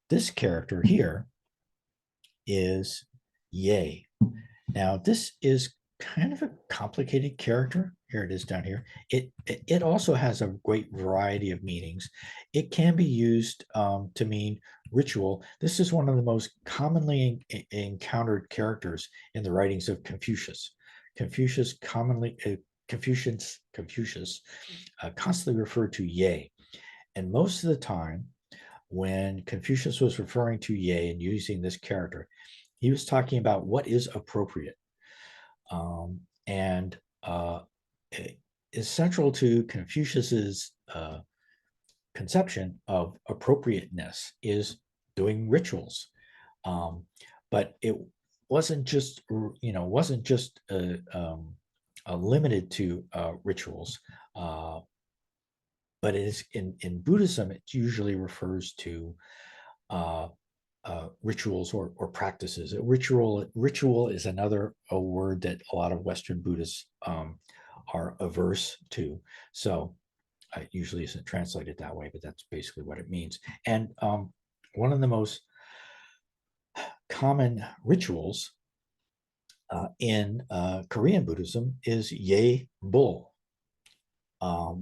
this character here is ye. Now, this is kind of a complicated character. Here it is down here. It also has a great variety of meanings. It can be used to mean ritual. This is one of the most commonly encountered characters in the writings of Confucius. Confucius constantly referred to ye. And most of the time, when Confucius was referring to ye and using this character, he was talking about what is appropriate. And is central to Confucius's conception of appropriateness is doing rituals. But wasn't just limited to rituals, but it is in Buddhism. It usually refers to rituals or practices. Ritual is another word that a lot of Western Buddhists are averse to. So it usually isn't translated that way, but that's basically what it means. And one of the most common rituals in Korean Buddhism is Ye Bul,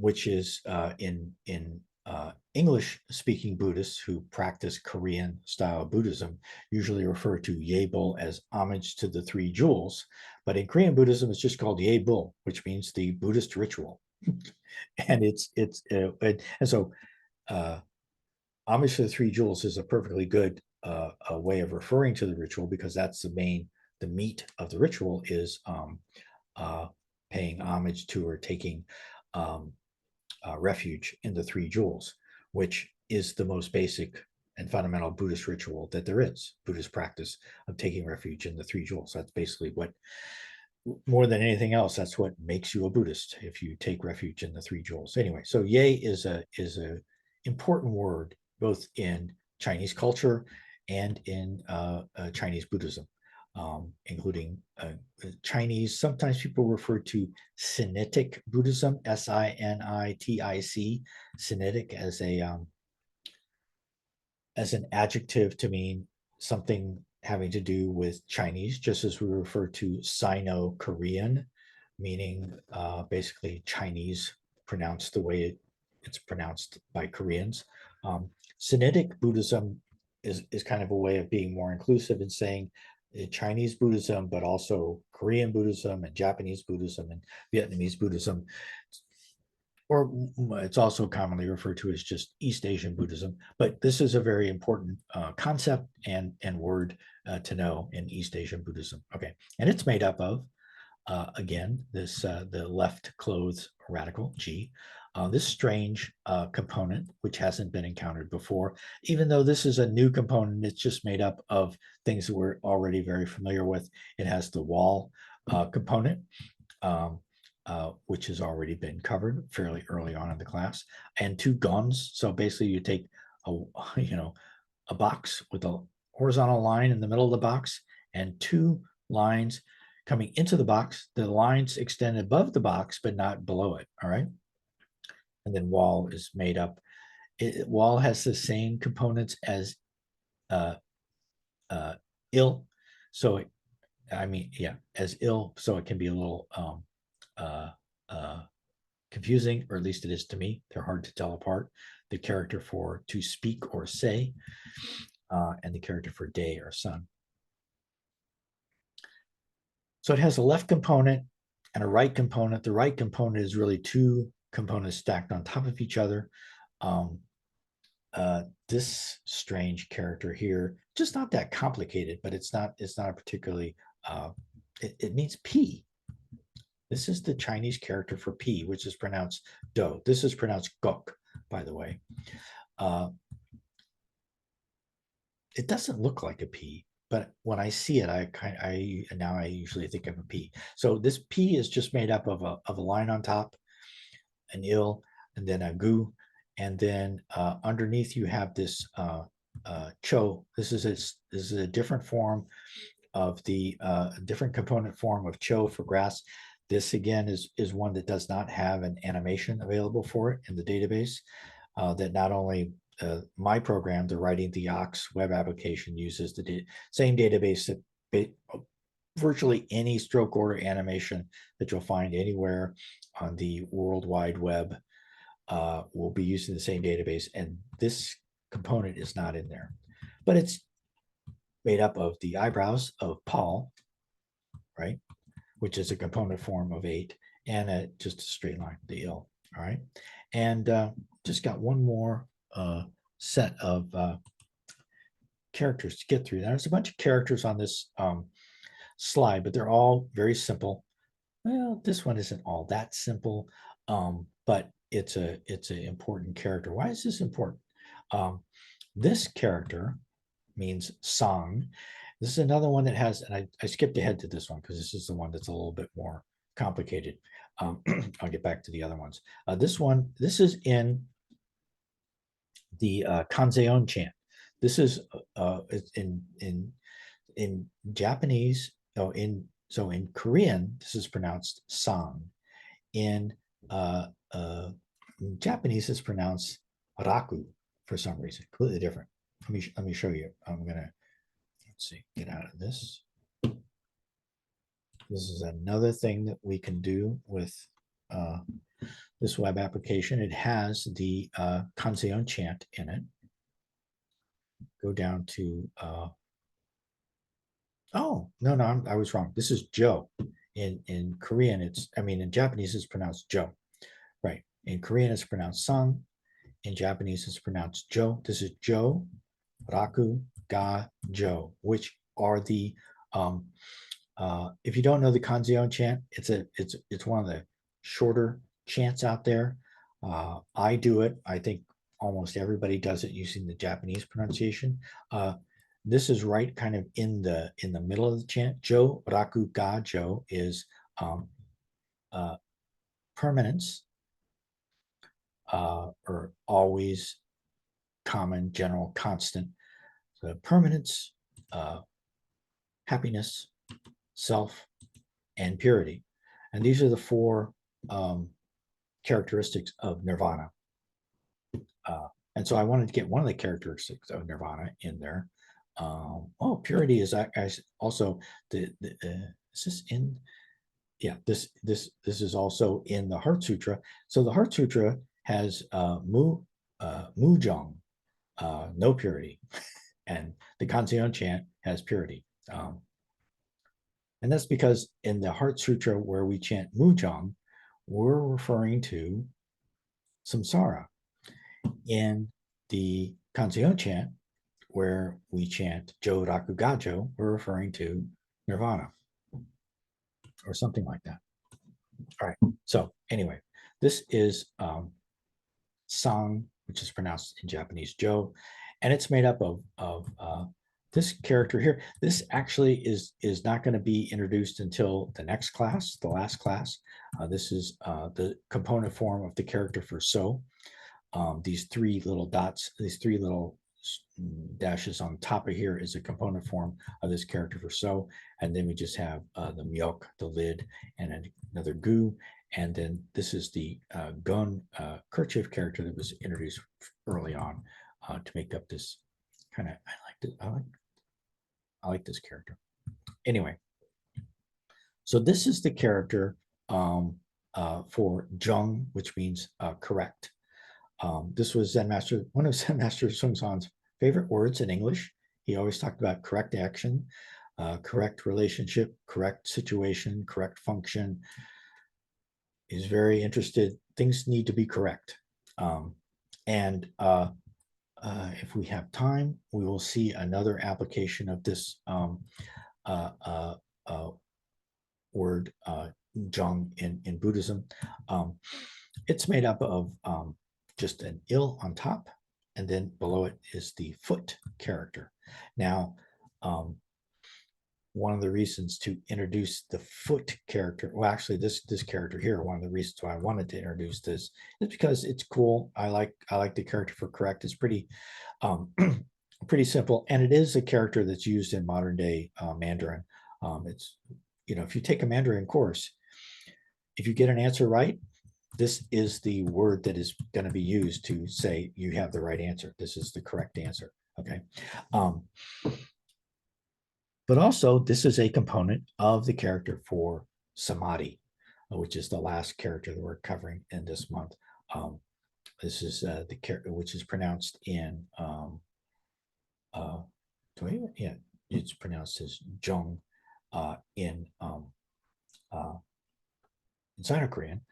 which is in English-speaking Buddhists who practice Korean-style Buddhism usually refer to Ye Bul as homage to the three jewels, but in Korean Buddhism it's just called Ye Bul, which means the Buddhist ritual, and so homage to the three jewels is a perfectly good a way of referring to the ritual, because that's the meat of the ritual is paying homage to or taking refuge in the three jewels, which is the most basic and fundamental Buddhist ritual that there is. Buddhist practice of taking refuge in the three jewels. That's basically what, more than anything else, that's what makes you a Buddhist, if you take refuge in the three jewels. Anyway, so Ye is a important word both in Chinese culture and in Chinese Buddhism, including Chinese. Sometimes people refer to Sinitic Buddhism, Sinitic, Sinitic, as an adjective to mean something having to do with Chinese, just as we refer to Sino-Korean, meaning basically Chinese pronounced the way it's pronounced by Koreans. Sinitic Buddhism is kind of a way of being more inclusive and saying Chinese Buddhism, but also Korean Buddhism and Japanese Buddhism and Vietnamese Buddhism, or it's also commonly referred to as just East Asian Buddhism. But this is a very important concept and word to know in East Asian Buddhism. Okay, and it's made up of, again, this the left clothes radical, G, this strange component, which hasn't been encountered before. Even though this is a new component, it's just made up of things that we're already very familiar with. It has the wall component, which has already been covered fairly early on in the class, and two guns. So basically you take a box with a horizontal line in the middle of the box and two lines coming into the box. The lines extend above the box, but not below it. All right. And then wall is made up. Wall has the same components as ill. So, as ill. So it can be a little confusing, or at least it is to me. They're hard to tell apart. The character for to speak or say, and the character for day or sun. So it has a left component and a right component. The right component is really two components stacked on top of each other. This strange character here, just not that complicated, but it's not a particularly, it means P. This is the Chinese character for P, which is pronounced do. This is pronounced gok, by the way. It doesn't look like a P, but when I see it, I usually think of a P. So this P is just made up of a line on top, an ill, and then a gu, and then underneath you have this cho. This is a different form of the different component form of cho for grass. This again is one that does not have an animation available for it in the database. That not only my program, the Writing the Ox web application, uses the same database that virtually any stroke order animation that you'll find anywhere on the World Wide Web will be using the same database, and this component is not in there. But it's made up of the eyebrows of Paul, right, which is a component form of 8, and just a straight line, the ill, all right? And just got one more set of characters to get through. There's a bunch of characters on this slide, but they're all very simple. Well, this one isn't all that simple, but it's an important character. Why is this important? This character means song. This is another one that has, and I skipped ahead to this one because this is the one that's a little bit more complicated. I'll get back to the other ones. This is in the Kanzeon chant. This is in Japanese. In Korean, this is pronounced sang. In Japanese, it's pronounced raku for some reason, completely different. Let me show you. I'm gonna, let's see, get out of this. This is another thing that we can do with this web application. It has the Kanzeon chant in it. Go down to, oh, no, I was wrong. This is Jo. In Korean, in Japanese, it's pronounced Jo. Right. In Korean, it's pronounced sang. In Japanese, it's pronounced Jo. This is Jo, Raku, Ga, Jo, which are the, if you don't know the Kanzeon chant, it's one of the shorter chants out there. I do it. I think almost everybody does it using the Japanese pronunciation. This is right kind of in the middle of the chant. Jo, Raku, Ga, Jo is permanence, or always, common, general, constant. So permanence, happiness, self, and purity. And these are the four characteristics of nirvana. And so I wanted to get one of the characteristics of nirvana in there. Purity is also is this in? Yeah, this is also in the Heart Sutra. So the Heart Sutra has mujong, no purity, and the Kanzeon chant has purity. And that's because in the Heart Sutra where we chant mujong, we're referring to samsara. In the Kanzeon chant, where we chant Jo Raku Gajo, we're referring to nirvana or something like that. All right. So anyway, this is sang, which is pronounced in Japanese Jo, and it's made up of this character here. This actually is not going to be introduced until the next class, the last class. This is the component form of the character for so. These three little dots, these three little dashes on top of here is a component form of this character for so. And then we just have the myok, the lid, and another gu. And then this is the gun kerchief character that was introduced early on to make up this kind of, I like this character. Anyway, so this is the character for jung, which means correct. This was one of Zen Master Sun San's favorite words in English. He always talked about correct action, correct relationship, correct situation, correct function. He's very interested. Things need to be correct. And if we have time, we will see another application of this word jung in Buddhism. It's made up of just an il on top, and then below it is the foot character. Now, one of the reasons to introduce the foot character, well, actually this character here, one of the reasons why I wanted to introduce this is because it's cool. I like the character for correct. It's pretty pretty simple, and it is a character that's used in modern day Mandarin. It's, if you take a Mandarin course, if you get an answer right, this is the word that is going to be used to say you have the right answer. This is the correct answer. Okay. But also, this is a component of the character for samadhi, which is the last character that we're covering in this month. This is the character which is pronounced in, it's pronounced as jung in Sino-Korean.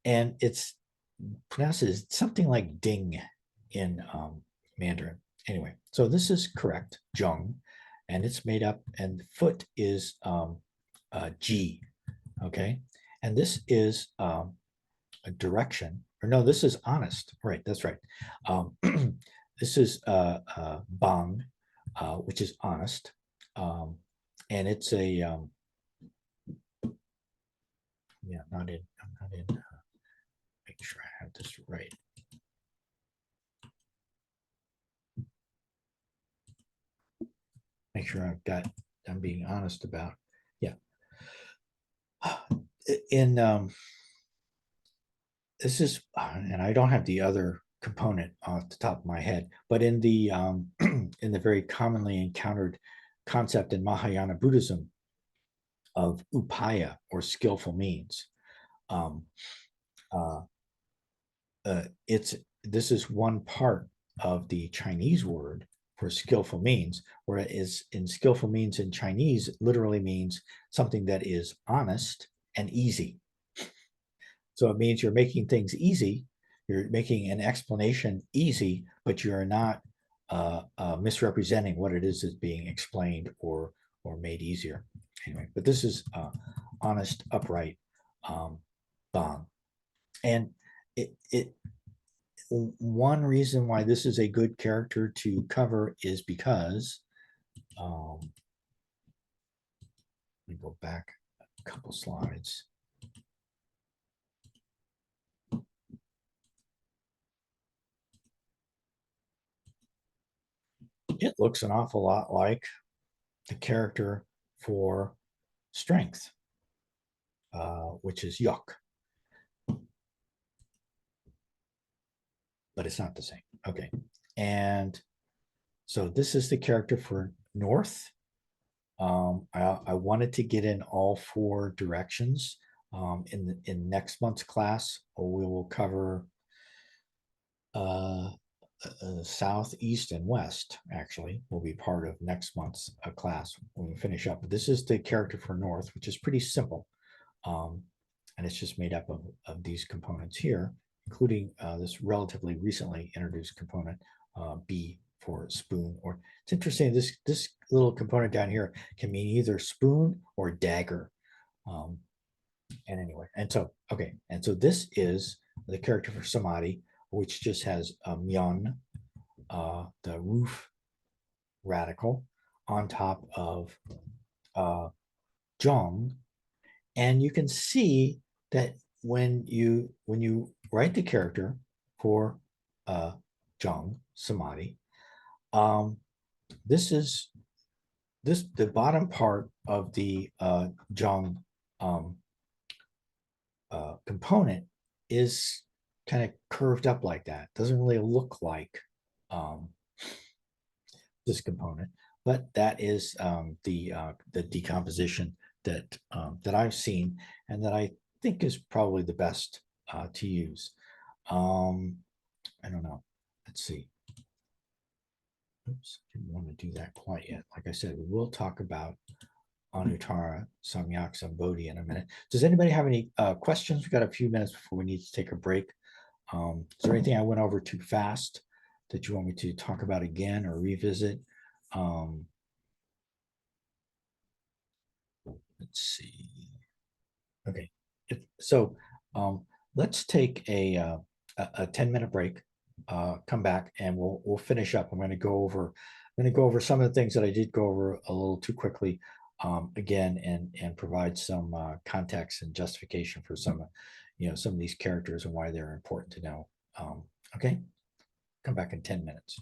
And it's pronounced as something like ding in Mandarin. Anyway, so this is correct, jung, and it's made up, and the foot is ji, okay? And this is a direction, or no, this is honest, right, that's right. This is bang, which is honest, And it's a yeah, I'm not in. Make sure I have this right. Make sure I'm being honest about, yeah. In this is, and I don't have the other component off the top of my head, but in the in the very commonly encountered concept in Mahayana Buddhism of upaya, or skillful means, um, uh, this is one part of the Chinese word for skillful means, where it is in skillful means in Chinese, it literally means something that is honest and easy. So it means you're making things easy, you're making an explanation easy, but you're not misrepresenting what it is that's being explained or made easier. Anyway, but this is honest, upright, bong. And it one reason why this is a good character to cover is because let me go back a couple slides. It looks an awful lot like the character for strength, which is yuk, but it's not the same. Okay, and so this is the character for north. I wanted to get in all four directions. In next month's class, we will cover south, east, and west. Actually, will be part of next month's class when we finish up. But this is the character for north, which is pretty simple, and it's just made up of these components here, including this relatively recently introduced component, B for spoon. Or it's interesting, this little component down here can mean either spoon or dagger. And anyway, and so okay, and so this is the character for samadhi, which just has a myon, the roof radical, on top of jong. And you can see that when you write the character for jong, samadhi, this is the bottom part of the jong component is kind of curved up like that. Doesn't really look like this component, but that is the decomposition that that I've seen and that I think is probably the best to use. I don't know. Let's see. Oops, didn't want to do that quite yet. Like I said, we will talk about Anuttara, Samyak Sambodhi in a minute. Does anybody have any questions? We've got a few minutes before we need to take a break. Is there anything I went over too fast that you want me to talk about again or revisit? Let's see. Okay, so let's take a 10-minute break. Come back and we'll finish up. I'm going to go over some of the things that I did go over a little too quickly again, and provide some context and justification for some of these characters and why they're important to know. Okay, come back in 10 minutes.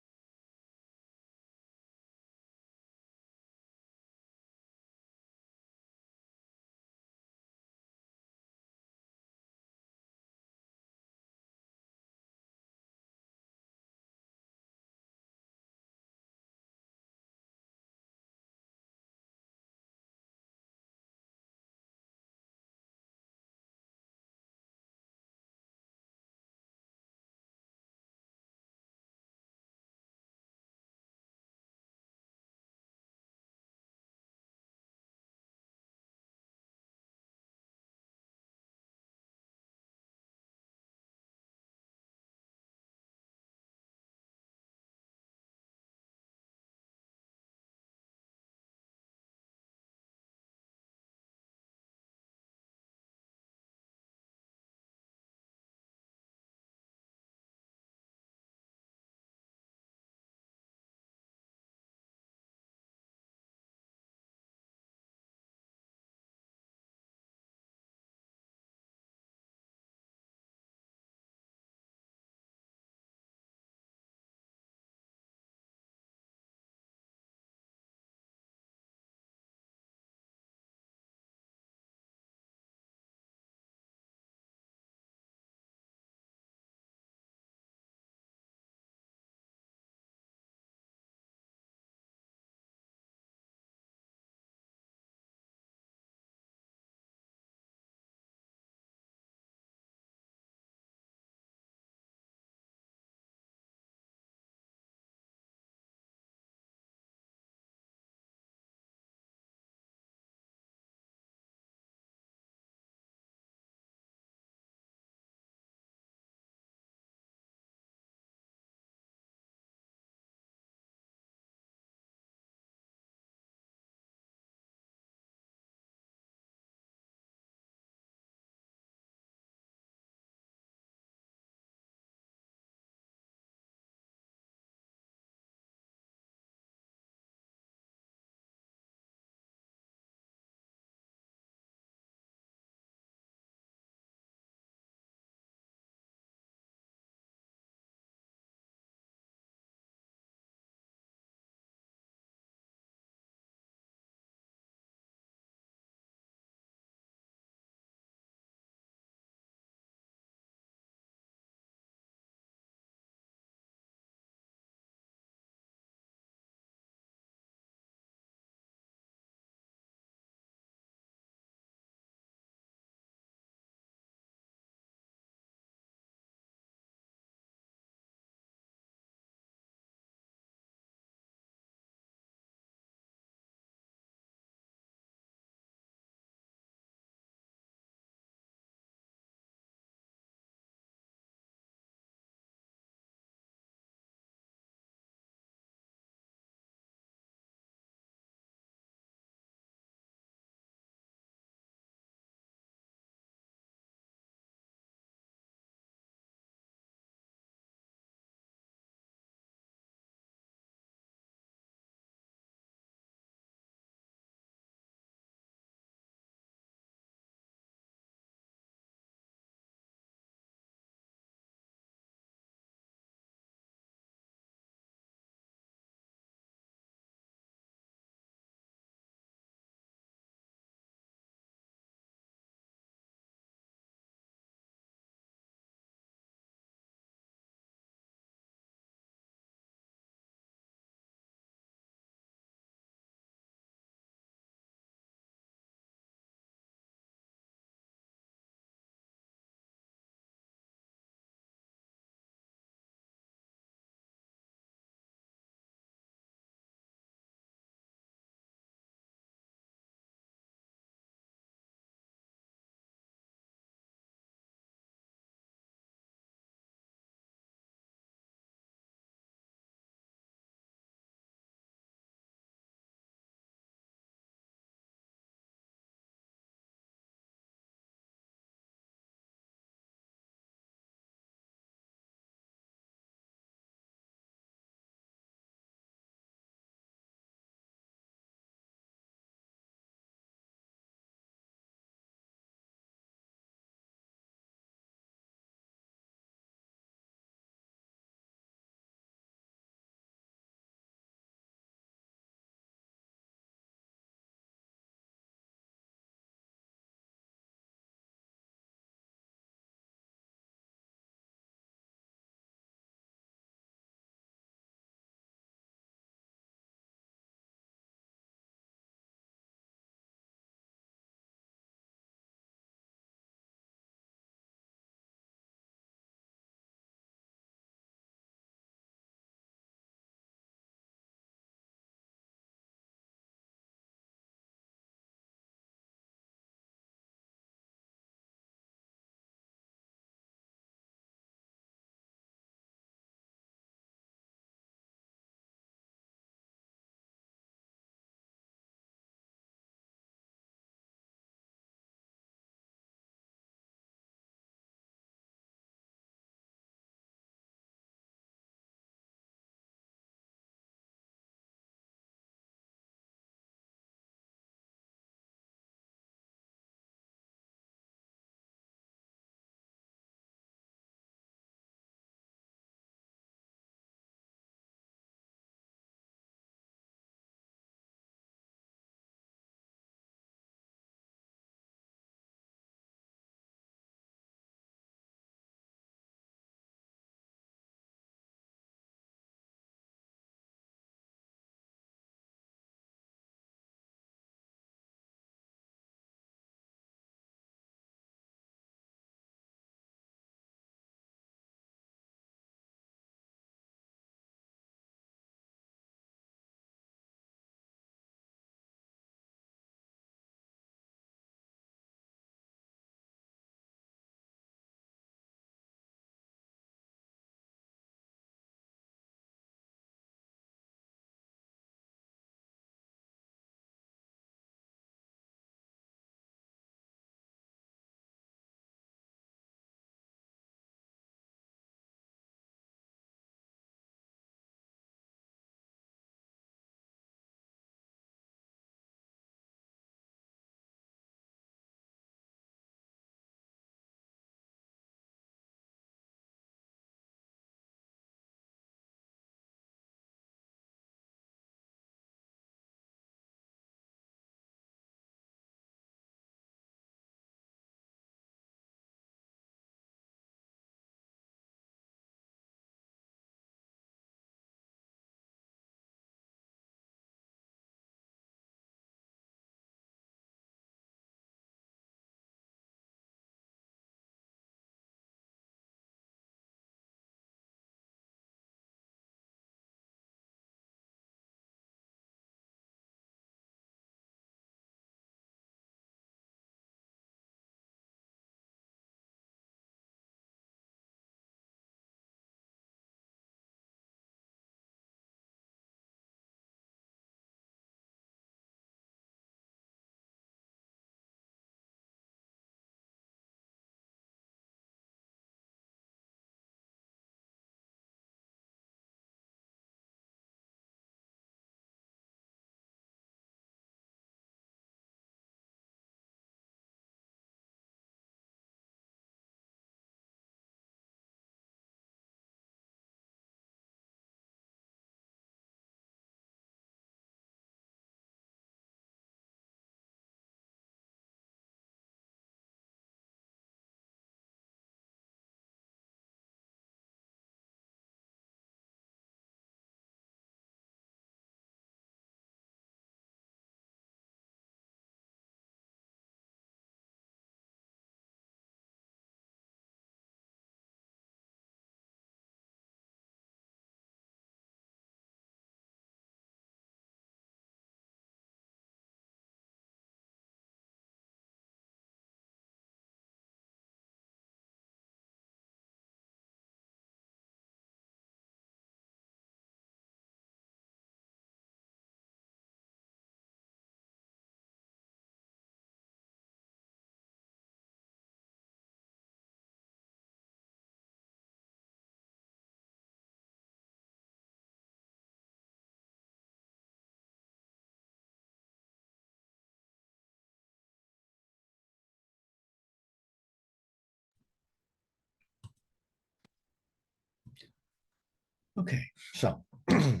Okay, so we're going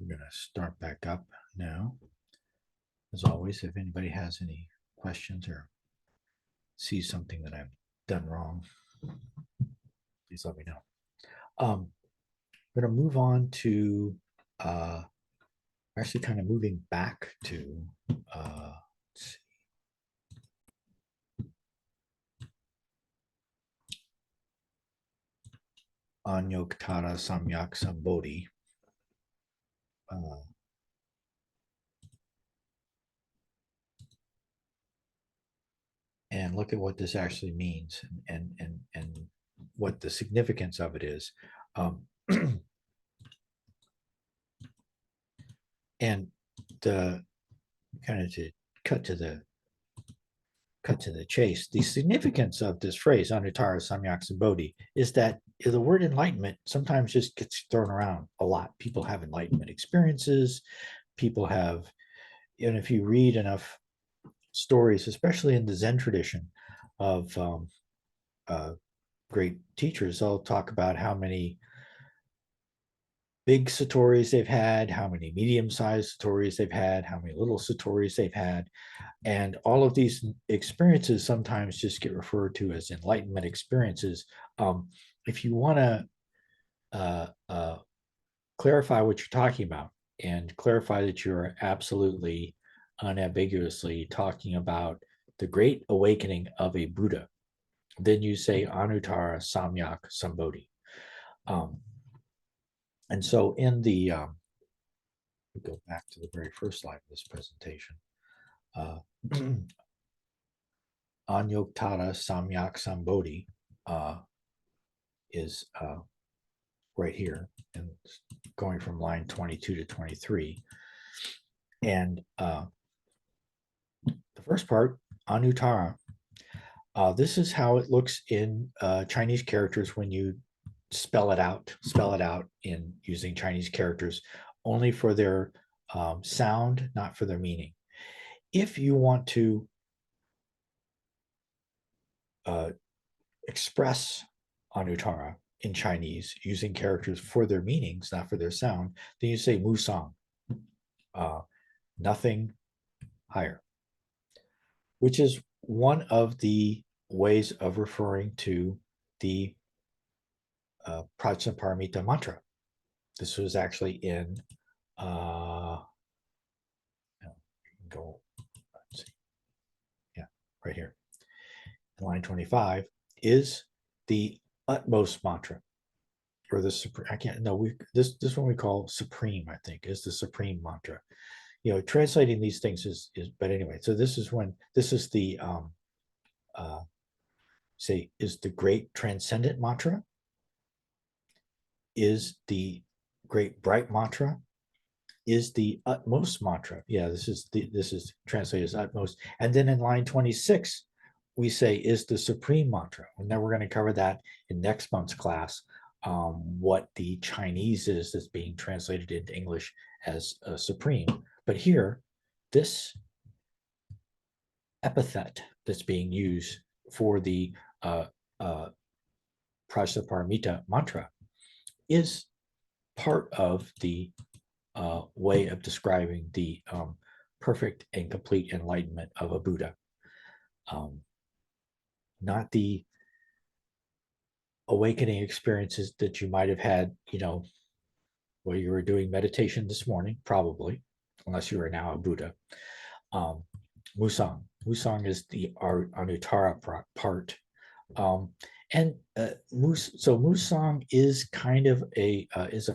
to start back up now. As always, if anybody has any questions or sees something that I've done wrong, please let me know. I'm going to move on to actually kind of moving back to let's see. Dae-myong-ju Samyak Sambodhi. And look at what this actually means and what the significance of it is. And the kind of to cut to the chase, the significance of this phrase, Anuttara Samyak Sambodhi, is that the word enlightenment sometimes just gets thrown around a lot. People have enlightenment experiences. People have, and if you read enough stories, especially in the Zen tradition of great teachers, they'll talk about how many big satoris they've had, how many medium-sized satoris they've had, how many little satoris they've had. And all of these experiences sometimes just get referred to as enlightenment experiences. If you want to clarify what you're talking about and clarify that you're absolutely unambiguously talking about the great awakening of a Buddha, then you say Anuttara Samyak Sambodhi. And so in the, we go back to the very first slide of this presentation. Anuttara Samyak Sambodhi is right here, and going from line 22 to 23. And the first part, Anuttara, this is how it looks in Chinese characters when you spell it out in using Chinese characters only for their sound, not for their meaning. If you want to express Anuttara in Chinese using characters for their meanings, not for their sound, then you say musang, nothing higher, which is one of the ways of referring to the Prajna Paramita mantra. This was actually in let's see. Yeah, right here. In line 25 is the utmost mantra, or the supreme. I can't know. This one we call supreme. I think is the supreme mantra. You know, translating these things is. But anyway, so this is the say is the great transcendent mantra. Is the great bright mantra. Is the utmost mantra. Yeah, this is translated as utmost. And then in line 26, we say is the supreme mantra. And then we're going to cover that in next month's class, what the Chinese is that's being translated into English as supreme. But here, this epithet that's being used for the Prajna Paramita mantra is part of the way of describing the perfect and complete enlightenment of a Buddha. Not the awakening experiences that you might have had, you know, while you were doing meditation this morning, probably, unless you are now a Buddha. Musang. Musang is the Anuttara part. And Musang is kind of a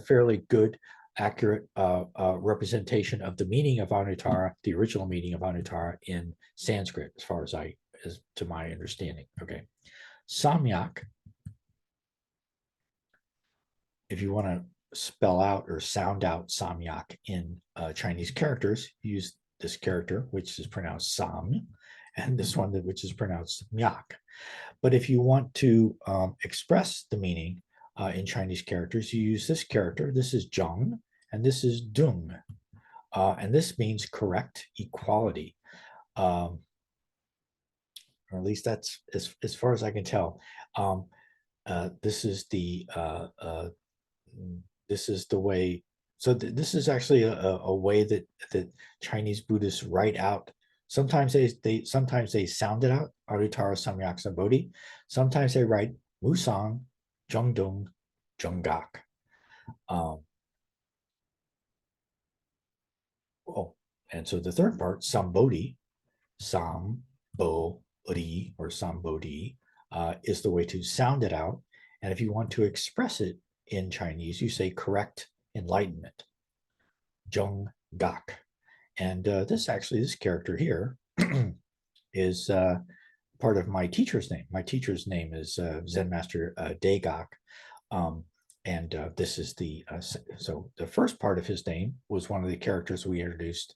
fairly good, accurate representation of the meaning of Anuttara, the original meaning of Anuttara in Sanskrit, as far as to my understanding. Okay, Samyak. If you want to spell out or sound out Samyak in Chinese characters, use this character, which is pronounced Sam, and this one which is pronounced Myak. But if you want to express the meaning in Chinese characters, you use this character. This is Zheng, and this is Dung. And this means correct equality. Or at least that's as far as I can tell. this is the way. So this is actually a way that Chinese Buddhists write out. Sometimes they sound it out, Anuttara Samyak Sambodhi. Sometimes they write Musang, Zhongdong, Zhonggak. And so the third part, Sambodhi, Sam-bo-ri or Sambodhi, is the way to sound it out. And if you want to express it in Chinese, you say correct enlightenment, Zhonggak. And this character here is part of my teacher's name. My teacher's name is Zen Master Dae-gak. This is so the first part of his name was one of the characters we introduced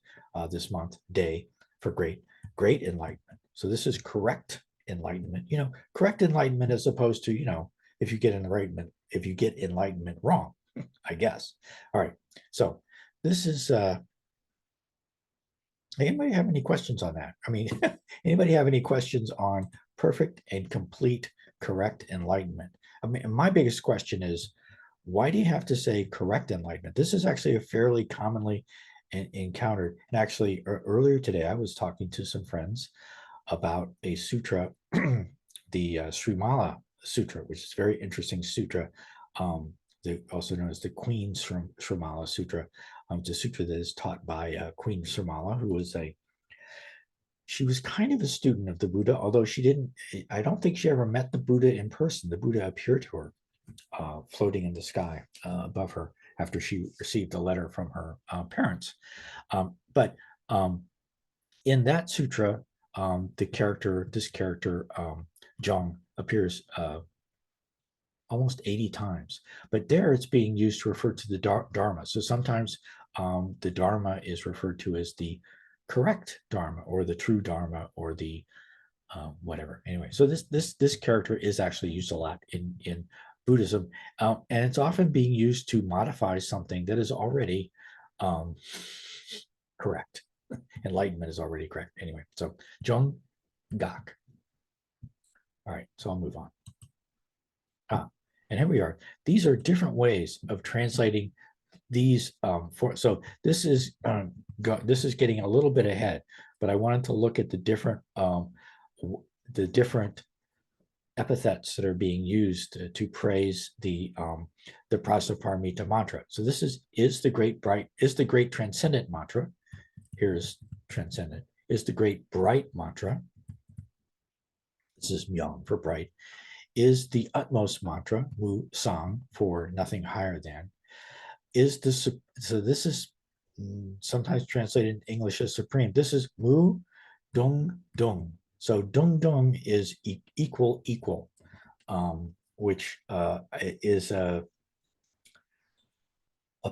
this month, Dae, for great enlightenment. So this is correct enlightenment, correct enlightenment as opposed to, if you get enlightenment wrong, I guess. All right. So this is, anybody have any questions on that? I mean, anybody have any questions on perfect and complete correct enlightenment? I mean, my biggest question is, why do you have to say correct enlightenment? This is actually a fairly commonly encountered. And actually, earlier today, I was talking to some friends about a sutra, the Srimala Sutra, which is a very interesting sutra, also known as the Queen Srimala Sutra. It's a sutra that is taught by Queen Srimala, who was she was kind of a student of the Buddha, although I don't think she ever met the Buddha in person. The Buddha appeared to her floating in the sky above her after she received a letter from her parents. But in that sutra, this character, Zhong, appears almost 80 times. But there it's being used to refer to the Dharma. So sometimes the Dharma is referred to as the correct Dharma or the true Dharma or the whatever. Anyway, so this character is actually used a lot in Buddhism, and it's often being used to modify something that is already correct. Enlightenment is already correct. Anyway, so Zhonggak. All right, so I'll move on. And here we are. These are different ways of translating these. So this is getting a little bit ahead, but I wanted to look at the different epithets that are being used to praise the Prajna Paramita mantra. So this is the great transcendent mantra. Here's transcendent. Is the great bright mantra. This is myong for bright. Is the utmost mantra, mu sang, for nothing higher than. So this is sometimes translated in English as supreme. This is mu dung dung. So dung dung is equal, which is a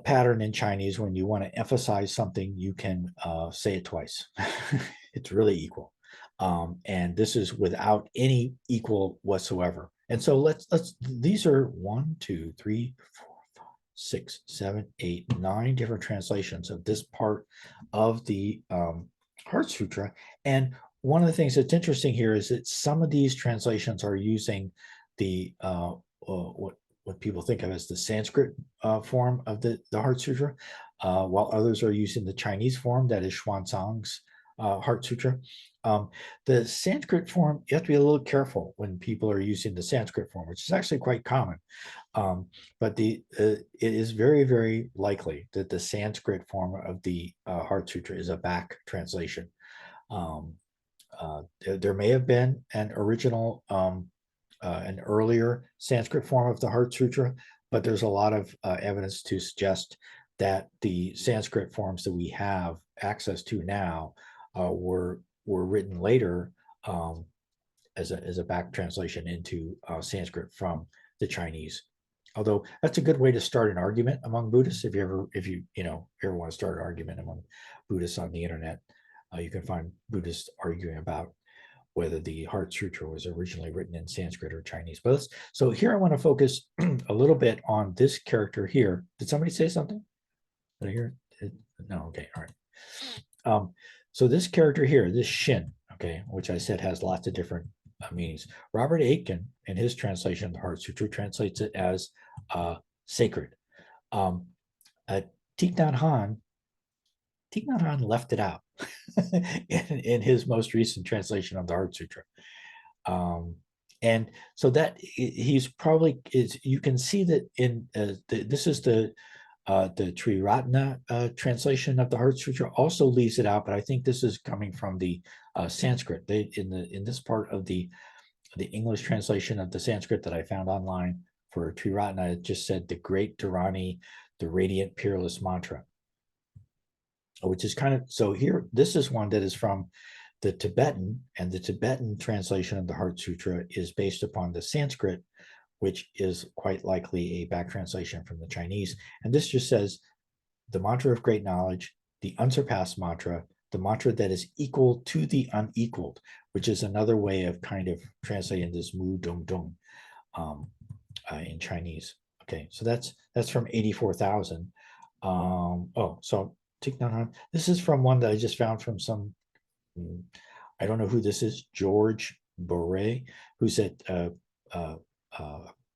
pattern in Chinese. When you want to emphasize something, you can say it twice. It's really equal. And this is without any equal whatsoever. And so these are 1, 2, 3, 4, 5, 6, 7, 8, 9 different translations of this part of the Heart Sutra. And one of the things that's interesting here is that some of these translations are using the what people think of as the Sanskrit form of the Heart Sutra, while others are using the Chinese form, that is Xuanzang's Heart Sutra. The Sanskrit form, you have to be a little careful when people are using the Sanskrit form, which is actually quite common. But it is very, very likely that the Sanskrit form of the Heart Sutra is a back translation. There may have been an original, an earlier Sanskrit form of the Heart Sutra, but there's a lot of evidence to suggest that the Sanskrit forms that we have access to now were written later as a back translation into Sanskrit from the Chinese. Although that's a good way to start an argument among Buddhists. If you ever want to start an argument among Buddhists on the internet, you can find Buddhists arguing about whether the Heart Sutra was originally written in Sanskrit or Chinese. But so here I want to focus a little bit on this character here. Did somebody say something? Did I hear it? No. Okay. All right. So this character here, this Shin, okay, which I said has lots of different meanings. Robert Aitken, in his translation of the Heart Sutra, translates it as sacred. Thich Nhat Hanh left it out in his most recent translation of the Heart Sutra. And so that he's probably you can see that in this is the Triratna translation of the Heart Sutra also leaves it out, but I think this is coming from the Sanskrit. They in this part of the English translation of the Sanskrit that I found online for Triratna, it just said the Great Dharani, the Radiant Peerless Mantra, which is kind of, so here, this is one that is from the Tibetan, and the Tibetan translation of the Heart Sutra is based upon the Sanskrit, which is quite likely a back translation from the Chinese. And this just says the mantra of great knowledge, the unsurpassed mantra, the mantra that is equal to the unequaled, which is another way of kind of translating this mu dong dong in Chinese. Okay, so that's from 84,000. So Thich Nhat Hanh, this is from one that I just found from some, I don't know who this is, George Boré, who's at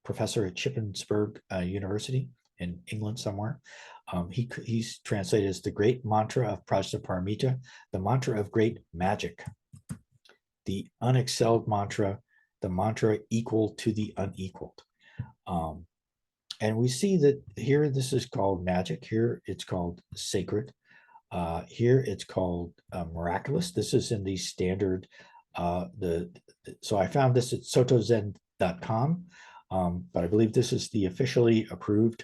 professor at Shippensburg University in England somewhere. He's translated as the great mantra of Prajna Paramita, the mantra of great magic, the unexcelled mantra, the mantra equal to the unequaled. And we see that here this is called magic, here it's called sacred, here it's called miraculous. This is in the standard, so I found this at sotozen.com, but I believe this is the officially approved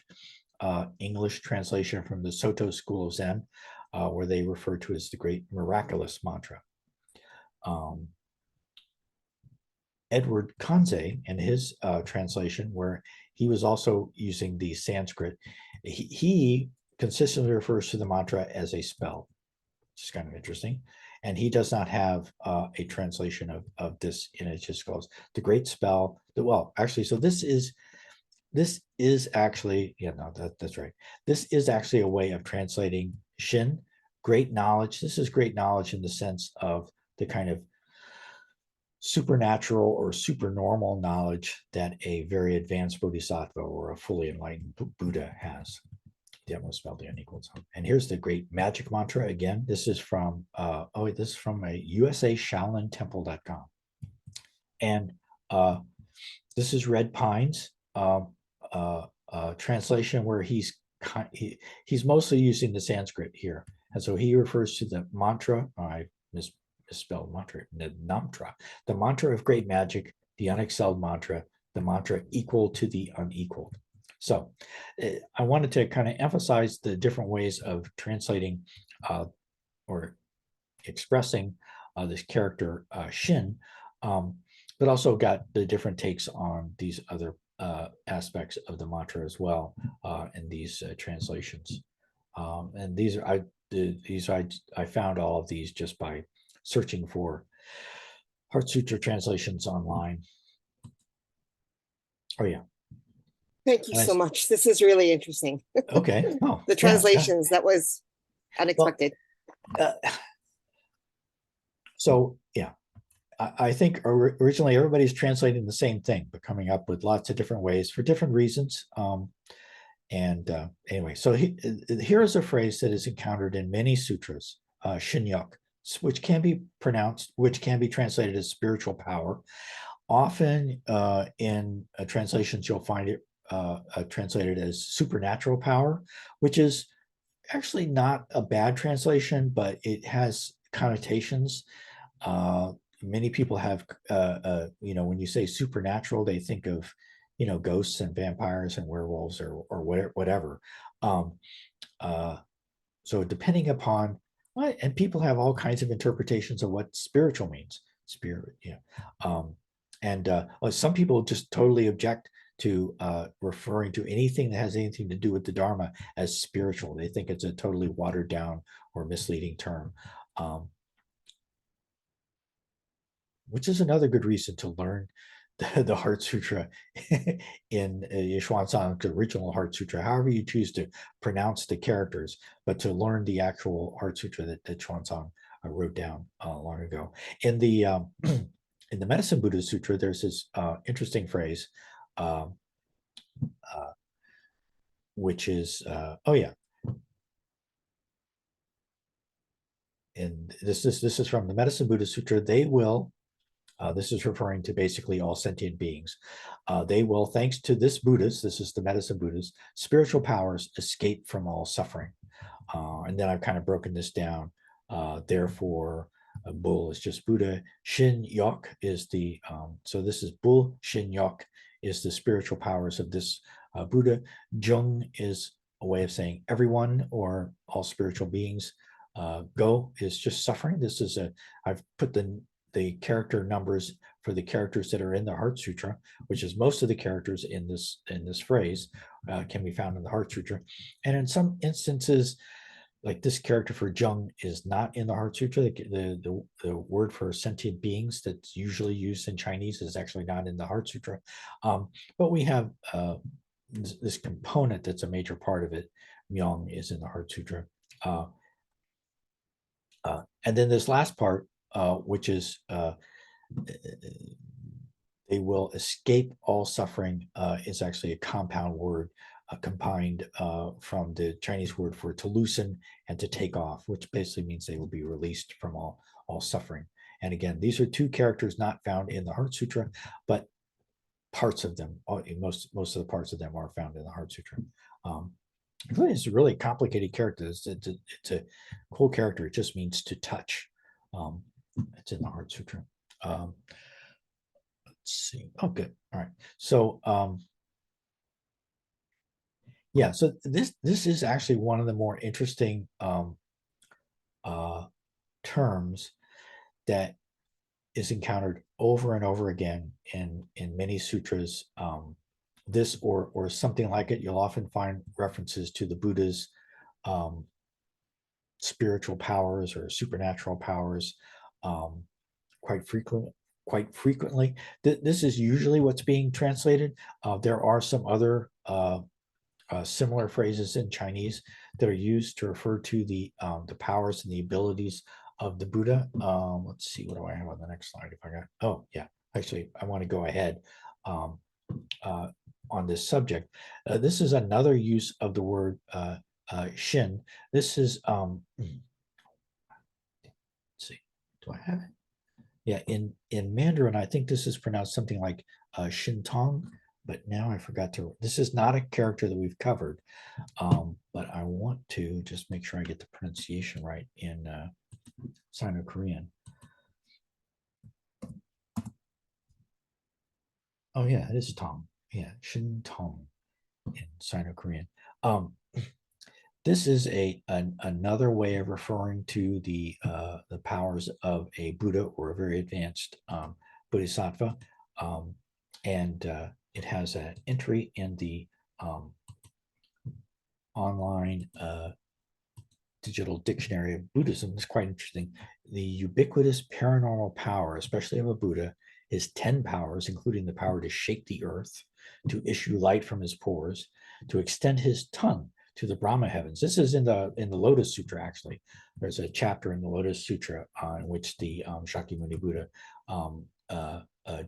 English translation from the Soto School of Zen, where they refer to as the great miraculous mantra. Edward Kanze, in his translation, where he was also using the Sanskrit, he consistently refers to the mantra as a spell, which is kind of interesting. And he does not have a translation of this, and it just goes the great spell. Well, actually, so this is actually, yeah, no, that's right. This is actually a way of translating Shin, great knowledge. This is great knowledge in the sense of the kind of supernatural or supernormal knowledge that a very advanced bodhisattva or a fully enlightened Buddha has. The utmost spell, the unequaled zone. And here's the great magic mantra again. This is from this is from a USA-ShaolinTemple.com. And this is Red Pine's translation, where he's mostly using the Sanskrit here. And so he refers to the mantra, I misspelled mantra, namtra, the mantra of great magic, the unexcelled mantra, the mantra equal to the unequaled. So I wanted to kind of emphasize the different ways of translating or expressing this character Shin, but also got the different takes on these other aspects of the mantra as well in these translations. And these are I found all of these just by searching for Heart Sutra translations online. Oh yeah. Thank you so much. This is really interesting. Okay. Oh, the translations, that was unexpected. Well, so yeah, I think originally everybody's translating the same thing, but coming up with lots of different ways for different reasons. Anyway, so here is a phrase that is encountered in many sutras, shinyuk, which can be translated as spiritual power. Often in translations, you'll find it translated as supernatural power, which is actually not a bad translation, but it has connotations. Many people have, when you say supernatural, they think of, ghosts and vampires and werewolves or whatever. So depending upon what, and people have all kinds of interpretations of what spiritual means. Spirit, some people just totally object to referring to anything that has anything to do with the Dharma as spiritual. They think it's a totally watered down or misleading term, which is another good reason to learn the Heart Sutra in Xuanzang, the original Heart Sutra, however you choose to pronounce the characters, but to learn the actual Heart Sutra that Xuanzang wrote down long ago. In the in the Medicine Buddha Sutra, there's this interesting phrase, um, which is, oh yeah, and this is from the Medicine Buddha Sutra. They will, this is referring to basically all sentient beings. They will, thanks to this Buddha's, this is the Medicine Buddha's, spiritual powers escape from all suffering. And then I've kind of broken this down. Therefore, Bull is just Buddha. Shin-yok is the, so this is Bull. Shin-yok is the spiritual powers of this Buddha. Jung is a way of saying everyone or all spiritual beings. Go is just suffering. This is I've put the character numbers for the characters that are in the Heart Sutra, which is most of the characters in this phrase can be found in the Heart Sutra. And in some instances, like this character for Jung is not in the Heart Sutra. The word for sentient beings that's usually used in Chinese is actually not in the Heart Sutra. But we have this component that's a major part of it. Myong is in the Heart Sutra. And then this last part, which is they will escape all suffering, is actually a compound word combined from the Chinese word for to loosen and to take off, which basically means they will be released from all suffering. And again, these are two characters not found in the Heart Sutra, but parts of them, most of the parts of them are found in the Heart Sutra. It's a really complicated character. It's a cool character. It just means to touch. It's in the Heart Sutra. Let's see. Oh, good. All right. So yeah, so this is actually one of the more interesting terms that is encountered over and over again in many sutras. This or something like it, you'll often find references to the Buddha's spiritual powers or supernatural powers quite frequently. This is usually what's being translated. There are some other similar phrases in Chinese that are used to refer to the powers and the abilities of the Buddha. Let's see, what do I have on the next slide? If I got, oh yeah, actually, I want to go ahead on this subject. This is another use of the word shin. This is, let's see, do I have it? Yeah, in Mandarin, I think this is pronounced something like Shin Tong, but now I forgot to, this is not a character that we've covered, but I want to just make sure I get the pronunciation right in Sino-Korean. Oh yeah, it is Tong. Yeah, Shin Tong in Sino-Korean. This is another way of referring to the powers of a Buddha or a very advanced Bodhisattva, and it has an entry in the online digital dictionary of Buddhism. It's quite interesting. The ubiquitous paranormal power, especially of a Buddha, is 10 powers, including the power to shake the earth, to issue light from his pores, to extend his tongue to the Brahma heavens. This is in the Lotus Sutra, actually. There's a chapter in the Lotus Sutra in which the Shakyamuni Buddha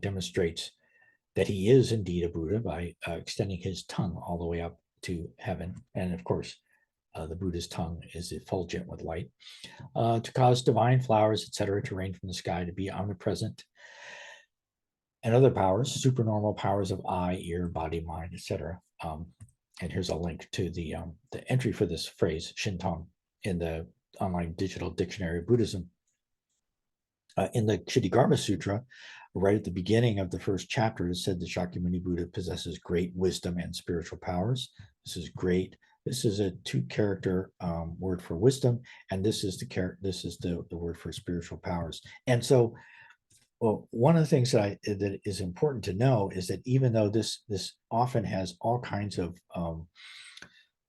demonstrates that he is indeed a Buddha by extending his tongue all the way up to heaven. And of course, the Buddha's tongue is effulgent with light, to cause divine flowers, etc., to rain from the sky, to be omnipresent, and other powers, supernormal powers of eye, ear, body, mind, etc. And here's a link to the entry for this phrase, Shintong, in the online digital dictionary of Buddhism. In the Kshitigarbha Sutra, right at the beginning of the first chapter, it said the Shakyamuni Buddha possesses great wisdom and spiritual powers. This is great. This is a two-character word for wisdom, and this is the word for spiritual powers. And so, well, one of the things that is important to know is that even though this often has all kinds of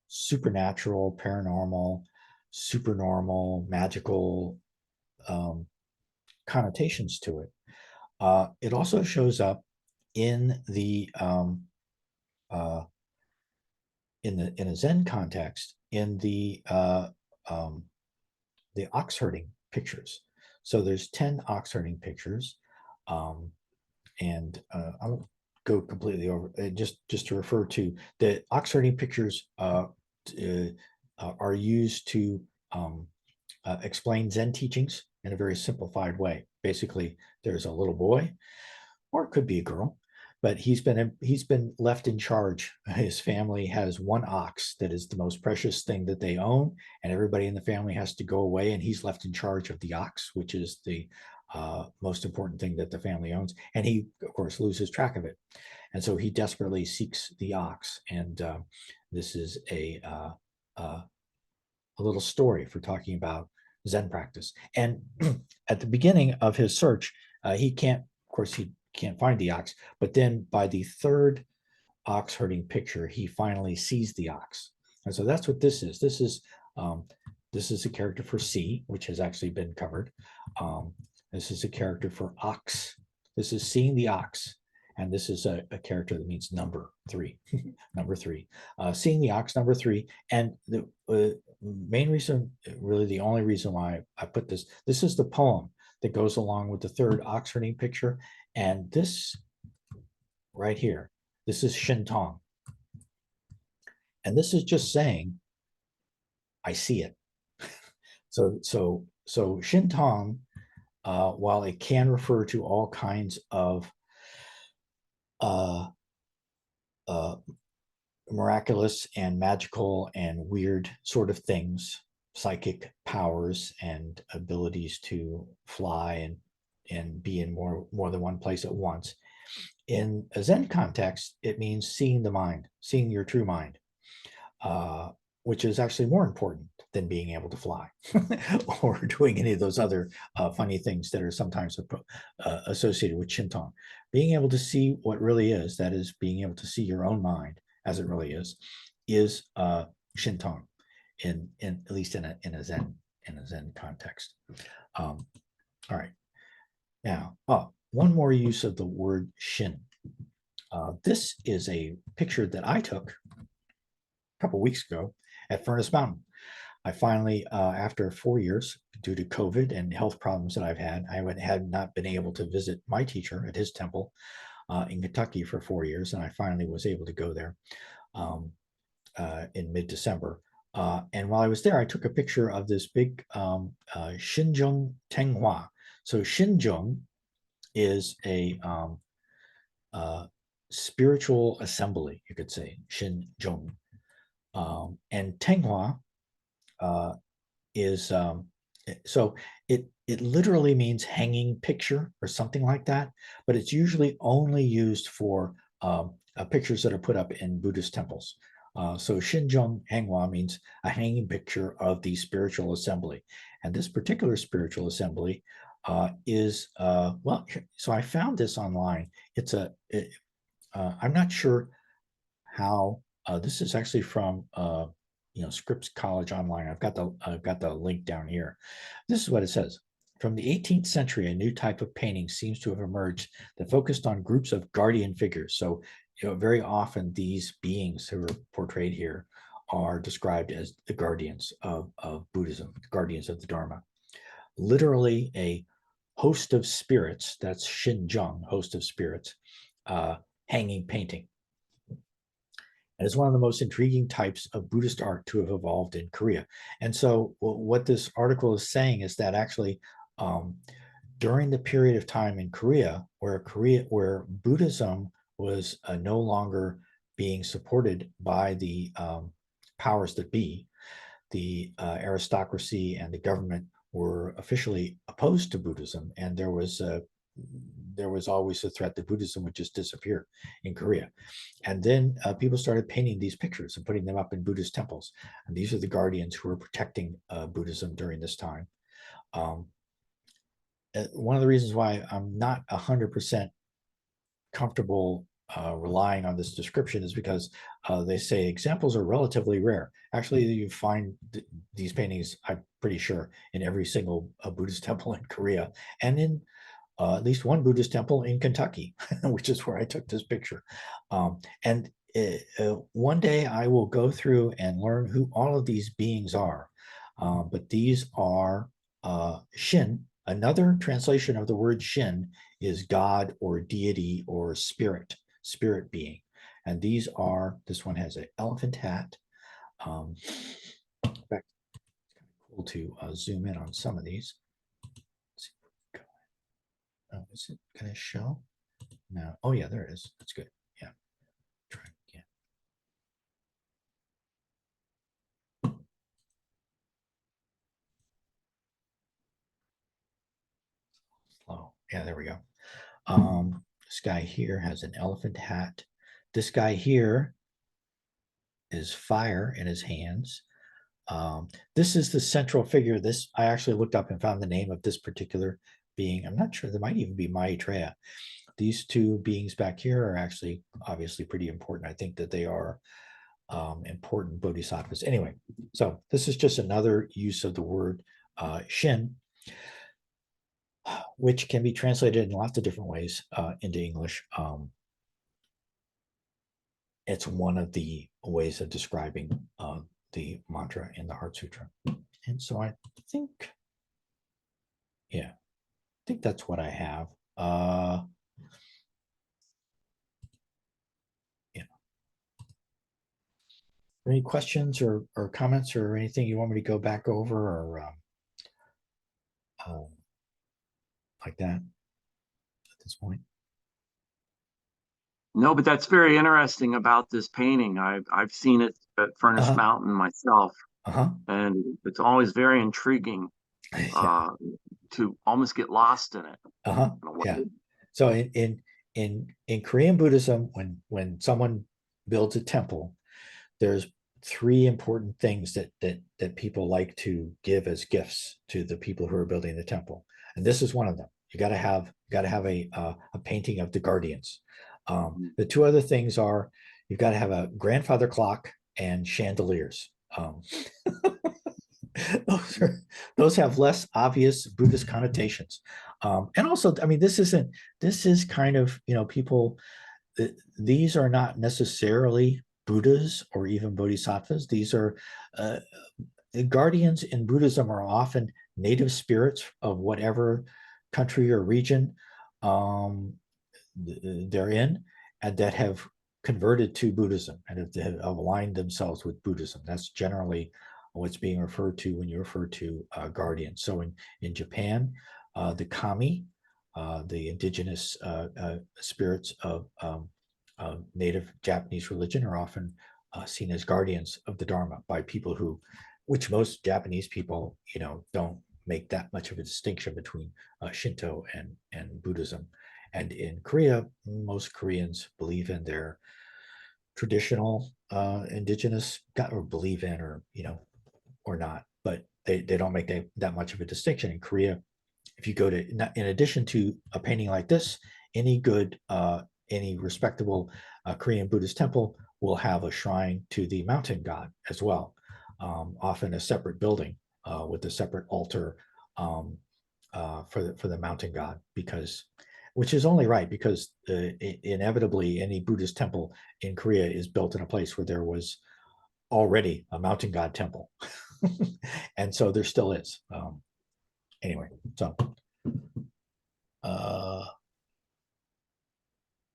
supernatural, paranormal, supernormal, magical connotations to it, it also shows up in the in a Zen context in the ox herding pictures. So there's 10 ox herding pictures. I won't go completely over, just to refer to the ox herding pictures are used to explain Zen teachings in a very simplified way. Basically, there's a little boy, or it could be a girl, but he's been left in charge. His family has one ox that is the most precious thing that they own, and everybody in the family has to go away, and he's left in charge of the ox, which is the most important thing that the family owns. And he, of course, loses track of it, and so he desperately seeks the ox. And this is a little story for talking about Zen practice. And at the beginning of his search, he can't find the ox, but then by the third ox herding picture, he finally sees the ox. And so that's what this is. This is a character for C, which has actually been covered. This is a character for ox. This is seeing the ox. And this is a character that means number 3, number 3. Seeing the ox, number 3. And the main reason, really the only reason why I put this is the poem that goes along with the third ox herding picture. And this right here, this is Shintong. And this is just saying, I see it. So Shintong, while it can refer to all kinds of miraculous and magical and weird sort of things, psychic powers and abilities to fly and be in more than one place at once. In a Zen context, it means seeing the mind, seeing your true mind, which is actually more important than being able to fly or doing any of those other funny things that are sometimes associated with Shintong. Being able to see what really is, that is, being able to see your own mind as it really is Shintong, in at least in a Zen context. All right. Now, one more use of the word Shin. This is a picture that I took a couple weeks ago at Furnace Mountain. I finally, after 4 years, due to COVID and health problems that I've had, I had not been able to visit my teacher at his temple in Kentucky for 4 years, and I finally was able to go there in mid-December. And while I was there, I took a picture of this big Shinjung Tenghua. So Shinjung is a spiritual assembly, you could say, Shinjung. And Tenghua is, so it literally means hanging picture or something like that, but it's usually only used for pictures that are put up in Buddhist temples. So Shinjung Henghua means a hanging picture of the spiritual assembly. And this particular spiritual assembly is, well, so I found this online. I'm not sure how, this is actually from, Scripps College Online. I've got the link down here. This is what it says. From the 18th century, a new type of painting seems to have emerged that focused on groups of guardian figures. So, very often these beings who are portrayed here are described as the guardians of Buddhism, guardians of the Dharma. Literally a host of spirits, that's Shinjung, host of spirits, hanging painting. And it's one of the most intriguing types of Buddhist art to have evolved in Korea. And so what this article is saying is that actually during the period of time in Korea where Buddhism was no longer being supported by the powers that be, the aristocracy and the government were officially opposed to Buddhism, and there was always a threat that Buddhism would just disappear in Korea. And then people started painting these pictures and putting them up in Buddhist temples. And these are the guardians who were protecting Buddhism during this time. One of the reasons why I'm not 100% comfortable relying on this description is because they say examples are relatively rare. Actually, you find these paintings, I'm pretty sure, in every single Buddhist temple in Korea, and in at least one Buddhist temple in Kentucky, which is where I took this picture. And one day I will go through and learn who all of these beings are. But these are Shin, Another translation of the word Shin is God or deity or spirit being. And these are, this one has an elephant hat. In fact, it's kind of cool to zoom in on some of these. Oh, is it going to show? No. Oh, yeah, there it is. That's good. Yeah. Try again. Slow. Yeah, there we go. This guy here has an elephant hat. This guy here is fire in his hands. This is the central figure. This I actually looked up and found the name of this particular being. I'm not sure. There might even be Maitreya. These two beings back here are actually obviously pretty important. I think that they are important bodhisattvas. Anyway, so this is just another use of the word Shin, which can be translated in lots of different ways into English. It's one of the ways of describing the mantra in the Heart Sutra. And so I think, yeah, I think that's what I have. Yeah. Any questions or comments or anything you want me to go back over or like that at this point? No, but that's very interesting about this painting. I've seen it at Furnace Mountain myself, and it's always very intriguing to almost get lost in it. Yeah. So in Korean Buddhism, when someone builds a temple, there's three important things that people like to give as gifts to the people who are building the temple, and this is one of them. You got to have a painting of the guardians. The two other things are you've got to have a grandfather clock and chandeliers. Those have less obvious Buddhist connotations. And also, I mean, this is kind of, people, these are not necessarily Buddhas or even bodhisattvas. These are guardians in Buddhism are often native spirits of whatever country or region they're in, and that have converted to Buddhism and have aligned themselves with Buddhism. That's generally what's being referred to when you refer to guardian. So in Japan, the kami, the indigenous spirits of native Japanese religion, are often seen as guardians of the Dharma by people which most Japanese people, don't make that much of a distinction between Shinto and Buddhism. And in Korea, most Koreans believe in their traditional indigenous God, or believe in, or not, but they don't make that much of a distinction. In Korea, if you go to, in addition to a painting like this, any respectable Korean Buddhist temple will have a shrine to the mountain god as well, often a separate building with a separate altar for the mountain god, which is only right, because inevitably any Buddhist temple in Korea is built in a place where there was already a mountain god temple. And so there still is. Anyway, so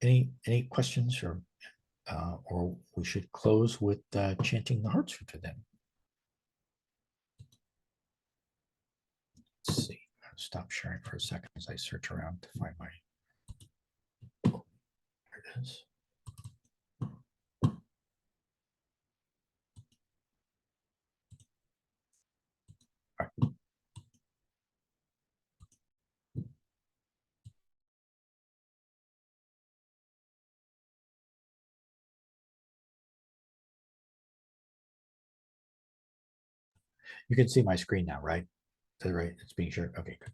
any questions, or we should close with chanting the Heart Sutra then. Let's see. I'll stop sharing for a second as I search around to find my. There it is. All right. You can see my screen now, right? Is that right? It's being shared. Okay, good.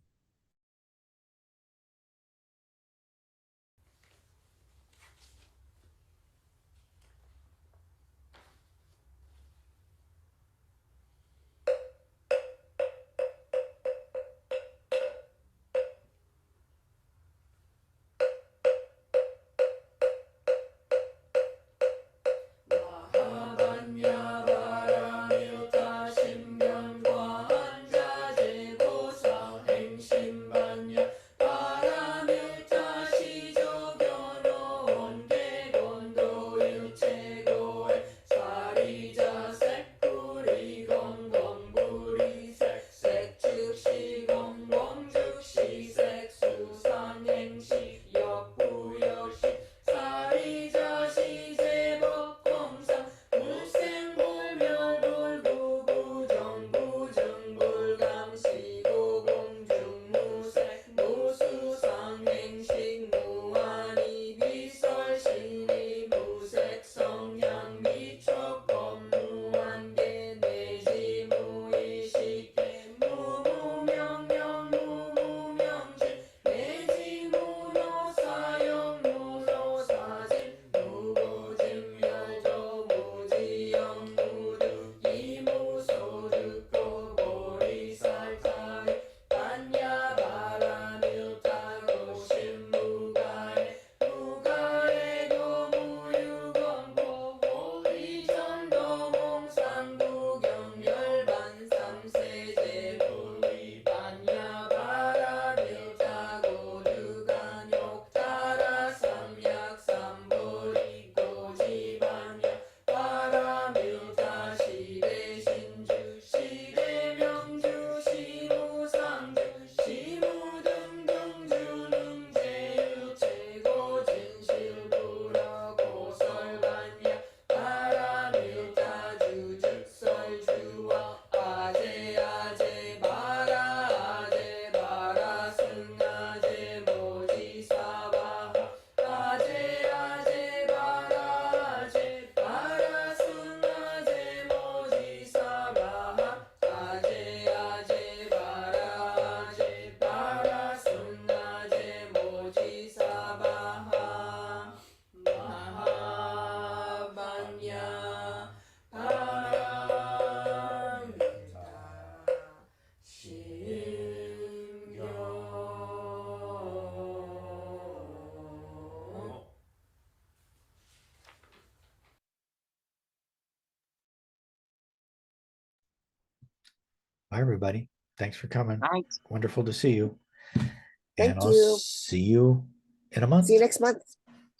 Bye, everybody. Thanks for coming. Thanks. Wonderful to see you. Thank And I'll you. see you in a month. See you next month.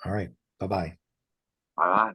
All right. Bye-bye. Bye bye.